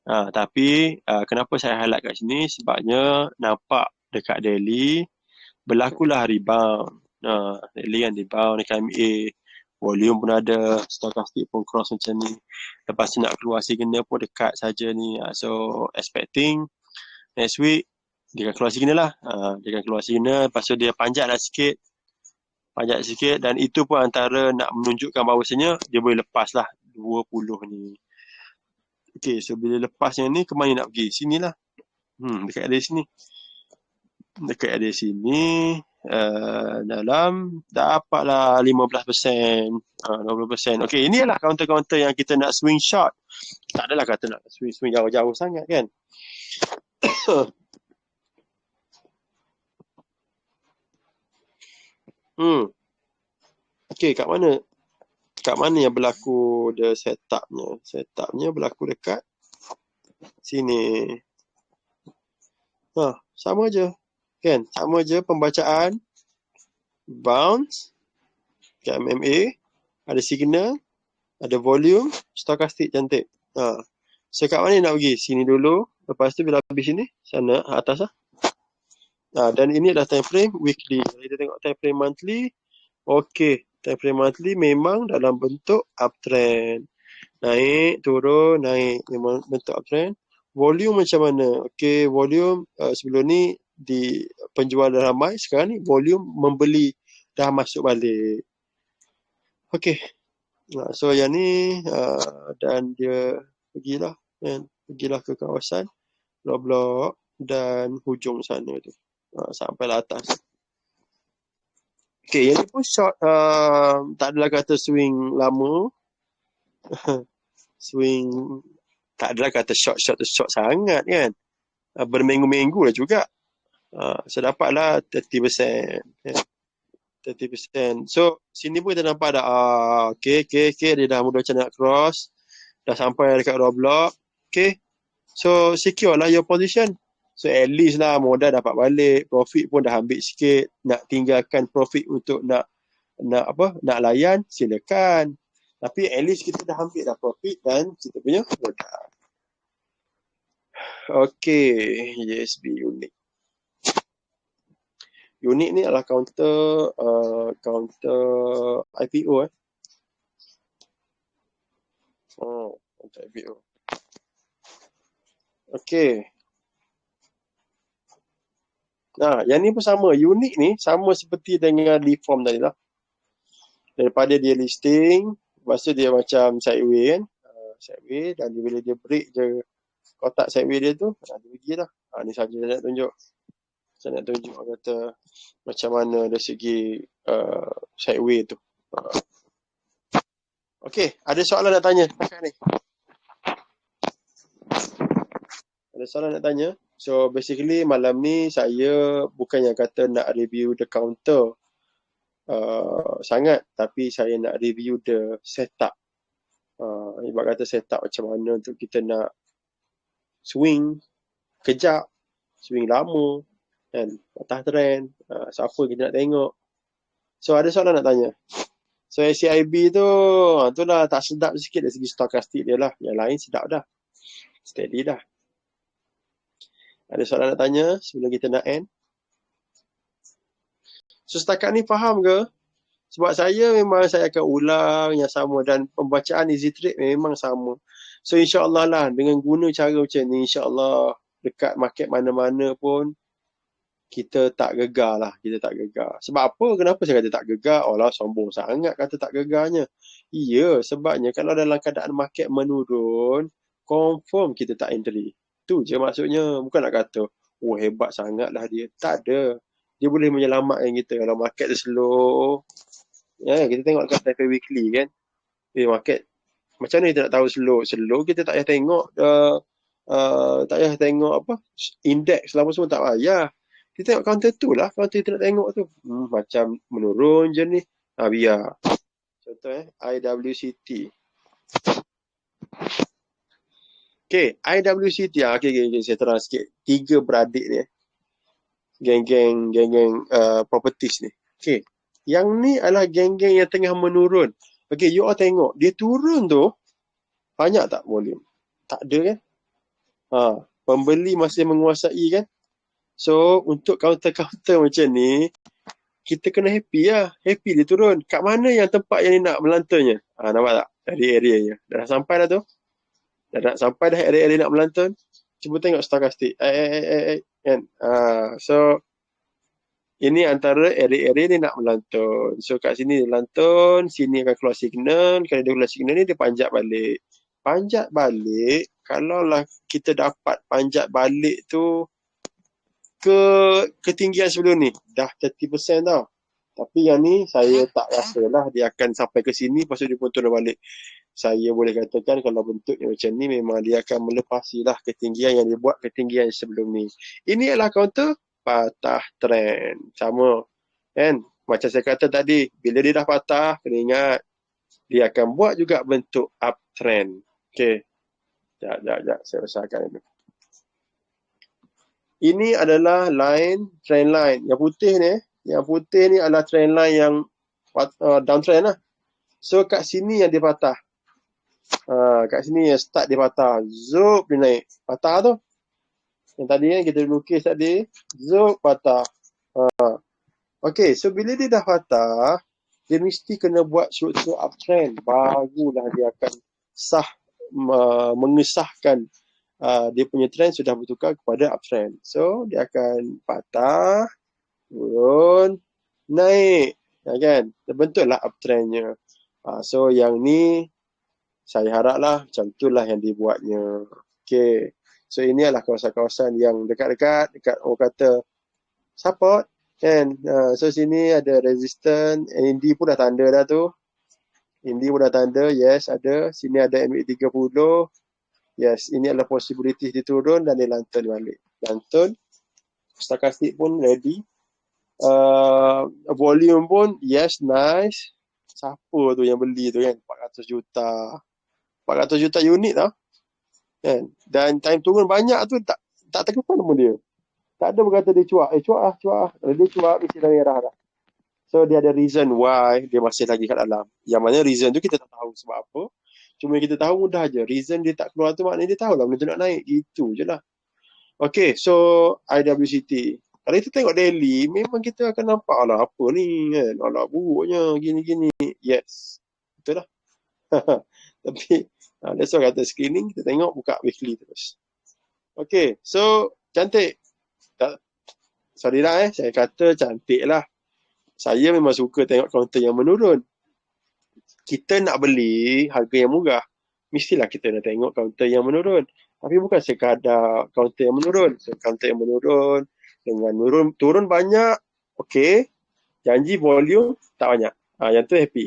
Tapi kenapa saya highlight kat sini? Sebabnya nampak dekat daily berlakulah rebound. Daily kan rebound dekat MA. Volume pun ada. Stokastik pun cross macam ni. Lepas tu nak keluar signal pun dekat saja ni. So expecting next week dia akan keluar signal lah. Dia akan keluar signal. Lepas tu dia panjat sikit. Dan itu pun antara nak menunjukkan bahawasanya dia boleh lepas lah 20 ni. Okay, so bila lepas yang ni, ke mana nak pergi? Sinilah. Dekat ada sini. Dalam, dapatlah 15%. 20%. Okay, inilah counter-counter yang kita nak swing short. Tak adalah kata nak swing jauh-jauh sangat kan. Okay, kat mana yang berlaku the setupnya? Setupnya berlaku dekat sini. Sama je. Kan? Sama je pembacaan. Bounce. Kat MMA. Ada signal. Ada volume. Stokastik cantik. So kat mana nak pergi? Sini dulu. Lepas tu bila habis sini, sana atas lah. Dan ini adalah time frame weekly. Kalau kita tengok time frame monthly, okey, time frame monthly memang dalam bentuk uptrend. Naik, turun, naik. Memang bentuk uptrend. Volume macam mana? Okey, volume sebelum ni di penjual dah ramai. Sekarang ni volume membeli dah masuk balik. Okey. So yang ni dan dia pergilah kan. Pergilah ke kawasan blok-blok dan hujung sana tu. Sampailah atas. Okey, yang ni pun short, tak adalah kata swing lama. Swing, tak adalah kata short sangat kan. Berminggu-minggu lah juga. Saya dapatlah 30%. 30%. So, sini pun kita nampak dah. Okay. Dia dah mula macam nak cross. Dah sampai dekat 2 blok. Okay. So, secure lah your position. So, at least lah modal dapat balik. Profit pun dah ambil sikit. Nak tinggalkan profit untuk nak layan, silakan. Tapi at least kita dah ambil dah profit dan kita punya modal. Okay. USB unit. Unit ni adalah counter IPO counter IPO. Okey. Nah, yang ni pun sama. Unit ni sama seperti dengan deform tadi lah. Daripada dia listing, lepas tu dia macam sideway kan. Sideway dan bila dia break je kotak sideway dia tu, dia pergi lah. Ni saja saya nak tunjuk. Saya nak tunjuk kata macam mana dari segi sideway tu. Okey, ada soalan nak tanya setakat ni? Ada soalan nak tanya? So basically malam ni saya bukannya kata nak review the counter sangat, tapi saya nak review the setup. Ibarat kata setup macam mana untuk kita nak swing kejap, swing lama, kan, patah trend, siapa kita nak tengok. So ada soalan nak tanya? So SCIB tu, itulah tak sedap sikit dari segi stokastik dia lah. Yang lain sedap dah. Steady dah. Ada soalan nak tanya sebelum kita nak end? So setakat ni faham ke? Sebab saya memang saya akan ulang yang sama dan pembacaan easy trade memang sama. So insyaAllah lah dengan guna cara macam ni, insyaAllah dekat market mana-mana pun kita tak gegar lah. Kita tak gegar. Sebab apa? Kenapa saya kata tak gegar? Oh lah, sombong sangat kata tak gegarnya. Ya, sebabnya kalau dalam keadaan market menurun, confirm kita tak entry. Tu je maksudnya. Bukan nak kata, oh hebat sangat lah dia. Tak ada. Dia boleh menyelamatkan kita kalau market tu slow. Ya, kita tengok dekat time weekly kan. Market macam mana kita nak tahu slow? Slow kita tak payah tengok tak payah tengok apa index selama semua tak payah. Kita tengok counter tu lah. Counter kita nak tengok tu. Macam menurun je ni. Biar. Contoh IWCT. Okay. IWCT. Okay, saya terang sikit. 3 beradik ni. Geng-geng properties ni. Okay. Yang ni adalah geng-geng yang tengah menurun. Okay, you all tengok. Dia turun tu. Banyak tak volume? Tak ada kan? Pembeli masih menguasai kan? So, untuk counter-counter macam ni, kita kena happy lah. Happy dia turun. Kat mana yang tempat yang ni nak melantun? Nampak tak? Dari area-nya. Dah sampai dah tu. Dah nak sampai dah area-area nak melantun. Cuba tengok stokastik. Kan? So, ini antara area-area ni nak melantun. So, kat sini dia lantun. Sini akan keluar signal. Kalau dia keluar signal ni, dia panjat balik. Panjat balik. Kalaulah kita dapat panjat balik tu ke ketinggian sebelum ni, dah 30% tau. Tapi yang ni saya tak rasalah dia akan sampai ke sini lepas tu dia pun turun balik. Saya boleh katakan kalau bentuknya macam ni memang dia akan melepasilah ketinggian yang dia buat ketinggian sebelum ni. Ini adalah counter patah trend. Sama kan? Macam saya kata tadi, bila dia dah patah, kena ingat dia akan buat juga bentuk uptrend. Okey. Sekejap. Saya usahakan ini. Ini adalah line, trend line. Yang putih ni adalah trend line yang downtrend lah. So kat sini yang dia patah. Kat sini yang start dia patah. Zup dia naik. Patah tu. Yang tadi kan kita lukis tadi. Zul patah. Okay, so bila dia dah patah, dia mesti kena buat struktur uptrend. Barulah dia akan sah mengesahkan dia punya trend sudah bertukar kepada uptrend. So, dia akan patah, turun, naik. Ya kan? Terbentuklah uptrendnya. So, yang ni saya haraplah macam itulah yang dibuatnya. Okay. So, ini adalah kawasan-kawasan yang dekat-dekat, dekat orang kata support. Kan? So, sini ada resistance. ND pun dah tanda dah tu. ND pun dah tanda. Yes, ada. Sini ada MA30. Yes, ini adalah possibility dia turun dan dia lantun balik. Lantun. Stochastic pun ready. Volume pun, yes, nice. Siapa tu yang beli tu kan? 400 juta. 400 juta unit tau. Kan? Dan time turun banyak tu tak terkesan pun dia. Tak ada berkata dia cuak. Cuak lah. Kalau dia cuak, mesti dah merah dah. So, dia ada reason why dia masih lagi kat dalam. Yang mana reason tu kita tak tahu sebab apa. Cuma kita tahu mudah je. Reason dia tak keluar tu maknanya dia tahu lah benda tu nak naik. Itu je lah. Okay, so IWCT. Kalau kita tengok daily, memang kita akan nampak lah apa ni kan. Alah buruknya, gini-gini. Yes. Betul lah. Tapi, that's why kata screening, kita tengok buka weekly terus. Okay, so cantik. Sorry lah saya kata cantik lah. Saya memang suka tengok counter yang menurun. Kita nak beli harga yang murah, mestilah kita nak tengok counter yang menurun. Tapi bukan sekadar counter yang menurun. So, counter yang menurun, dengan turun banyak, okey. Janji volume, tak banyak. Yang tu happy.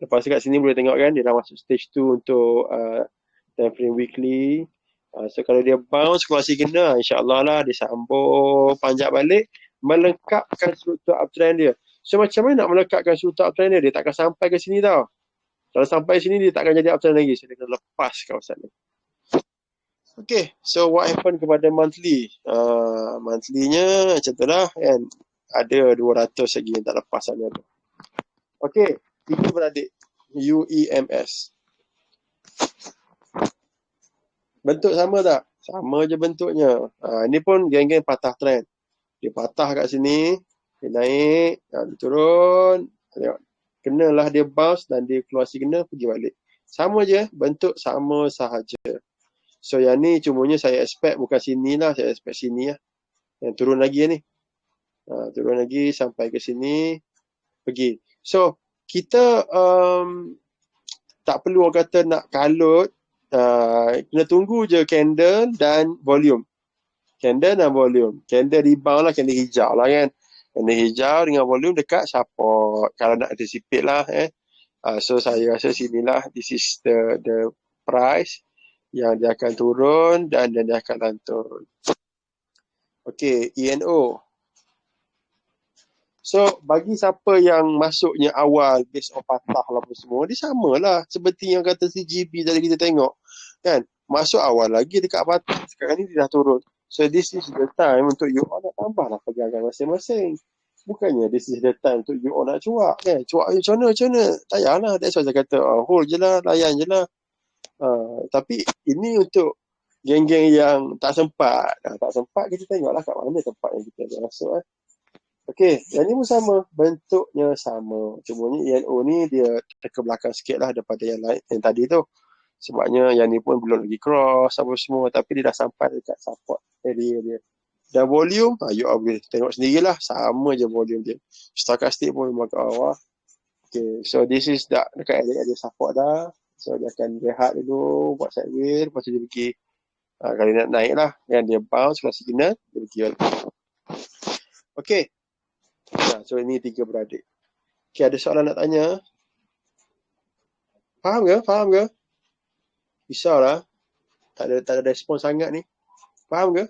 Lepas tu kat sini boleh tengok kan, dia dah masuk stage 2 untuk time frame weekly. So, kalau dia bounce keluar signal, insyaAllah lah dia sambung panjat balik, melengkapkan struktur uptrend dia. So, macam mana nak melekatkan struktur uptrend dia? Dia tak akan sampai ke sini tau. Kalau sampai sini, dia tak akan jadi uptrend lagi. So, dia kena lepas kawasan ni. Okay, so what happened kepada monthly? Monthly-nya macam tu lah kan. Ada 200 lagi yang tak lepas sana tu. Okay, tiga beradik. UEMS. Bentuk sama tak? Sama je bentuknya. Ini pun geng-geng patah trend. Dia patah kat sini, dia naik, dia turun, tengok. Kenalah dia bounce dan dia keluar signal, pergi balik. Sama je, bentuk sama sahaja. So yang ni cumanya saya expect bukan sini lah, saya expect sini lah. Yang turun lagi ni. Turun lagi sampai ke sini, pergi. So, kita tak perlu orang kata nak kalut, kena tunggu je candle dan volume. Candle dan volume. Candle rebound lah, candle hijau lah kan. Candle hijau dengan volume dekat support. Kalau nak anticipate lah so saya rasa sinilah, this is the price yang dia akan turun dan dia akan lantun. Okay, ENO. So, bagi siapa yang masuknya awal based on patah lah apa semua, dia samalah seperti yang kata CGB tadi kita tengok. Kan? Masuk awal lagi dekat patah, sekarang ni dia dah turun. So, this is the time untuk you all nak tambahlah pegangan masing-masing. Bukannya this is the time untuk you all nak cuak. Kan? Cuak macam mana? Tak payahlah. That's why saya kata, hold je lah, layan je lah. Tapi ini untuk geng-geng yang tak sempat. Tak sempat, kita tengoklah kat mana tempat yang kita ada masuk. Okey, yang ni pun sama. Bentuknya sama. Cuma ni ENO ni dia ke belakang sikit lah daripada yang lain, yang tadi tu. Sebabnya yang ni pun belum lagi cross apa semua. Tapi dia dah sampai dekat support area dia. Dan volume, you all boleh tengok sendirilah. Sama je volume dia. Stochastic pun memang ke bawah. Okay, so this is dah dekat area support dah. So dia akan rehat dulu, buat sideways. Lepas tu dia pergi. Kalau nak naik lah. Yang dia bounce, kalau signal, dia pergi balik. Okay. So ini tiga beradik. Okay, ada soalan nak tanya? Faham ke? Risaulah. Tak ada respon sangat ni. Faham ke?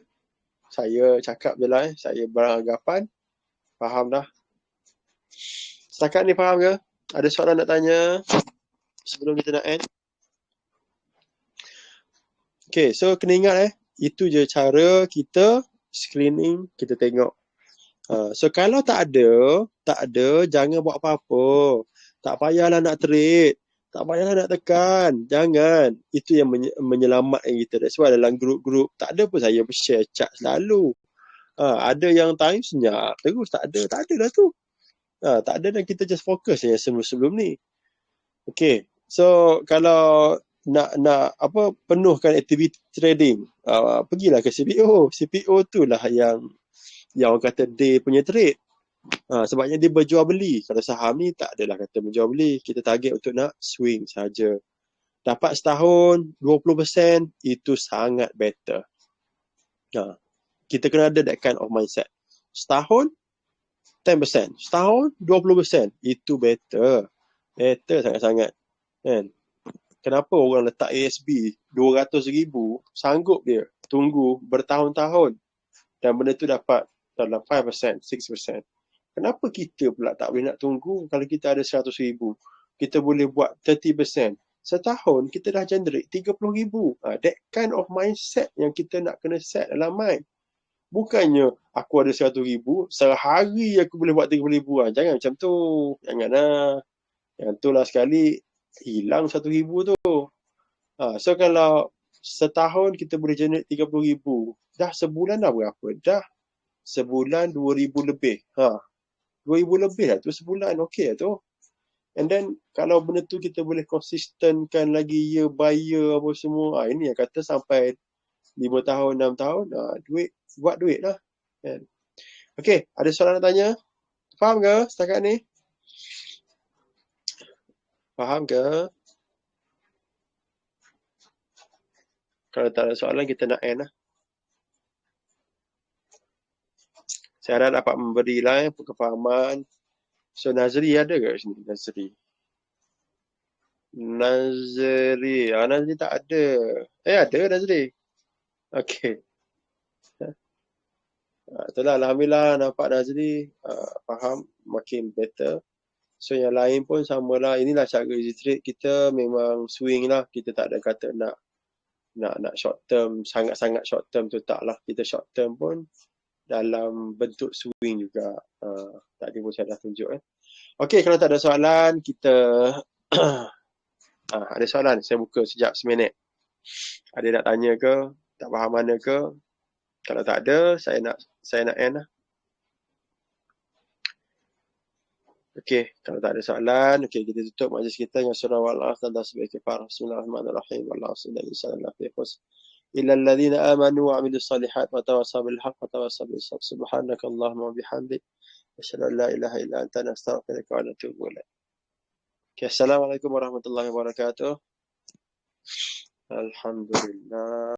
Saya cakap je lah. Saya beranggapan. Faham dah. Setakat ni faham ke? Ada soalan nak tanya? Sebelum kita nak end. Okay, so kena ingat itu je cara kita screening, kita tengok. So kalau tak ada, jangan buat apa-apa. Tak payahlah nak trade. Tak payahlah nak tekan. Jangan. Itu yang menyelamatkan kita. That's why dalam grup-grup, tak ada pun saya share chat selalu. Ada yang time senyap. Terus tak ada. Tak ada lah tu. Tak ada dan kita just fokus yang sebelum ni. Okay. So, kalau nak penuhkan aktiviti trading, pergilah ke CPO. CPO tu lah yang orang kata day punya trade. Sebabnya dia berjual beli. Kalau saham ni tak adalah kata berjual beli. Kita target untuk nak swing saja. Dapat setahun 20%, itu sangat better. Kita kena ada that kind of mindset. Setahun 10%, setahun 20%, itu better. Better sangat-sangat. Kan? Kenapa orang letak ASB 200,000, sanggup dia tunggu bertahun-tahun dan benda tu dapat dalam 5%, 6%. Kenapa kita pula tak boleh nak tunggu? Kalau kita ada 100,000, kita boleh buat 30%. Setahun kita dah generate 30,000. That kind of mindset yang kita nak kena set dalam mind. Bukannya aku ada 100,000, sehari aku boleh buat 30,000. Jangan macam tu. Janganlah. Yang tu lah sekali hilang 100,000 tu. So kalau setahun kita boleh generate 30,000, dah sebulan dah berapa? Dah sebulan 2,000 lebih. 2,000 lebih lah tu sebulan. Okey lah tu. And then kalau benda tu kita boleh konsistenkan lagi year by year apa semua. Ini yang kata sampai 5 tahun, 6 tahun. Buat duit lah. Okey, ada soalan nak tanya? Faham ke setakat ni? Faham ke? Kalau tak ada soalan, kita nak end lah. Saya harap dapat memberilah kefahaman. So, Nazri ada ke sini? Nazri. Nazri tak ada. Ada Nazri. Okey. Itulah, Alhamdulillah nampak Nazri faham makin better. So yang lain pun samalah. Inilah cara easy trade kita, memang swing lah. Kita tak ada kata nak short term, sangat-sangat short term tu tak lah. Kita short term pun dalam bentuk swing juga. Tadi pun saya dah tunjuk. Okey, kalau tak ada soalan, kita ada soalan, saya buka sekejap seminit. Ada nak tanya ke? Tak faham mana ke? Kalau tak ada, saya nak end lah. Okey, kalau tak ada soalan, okey, kita tutup majlis kita dengan surah Wal-Asr dan tasbih kifar. Bismillahirrahmanirrahim. Wallahu a'lam bishawab. إلا الذين آمنوا وعملوا الصالحات وتواصوا بالحق وتواصوا بالصبر سبحانك اللهم وبحمدك أشهد أن لا إله إلا أنت نستغفرك ونتوب إليك. السلام عليكم ورحمة الله وبركاته. الحمد لله.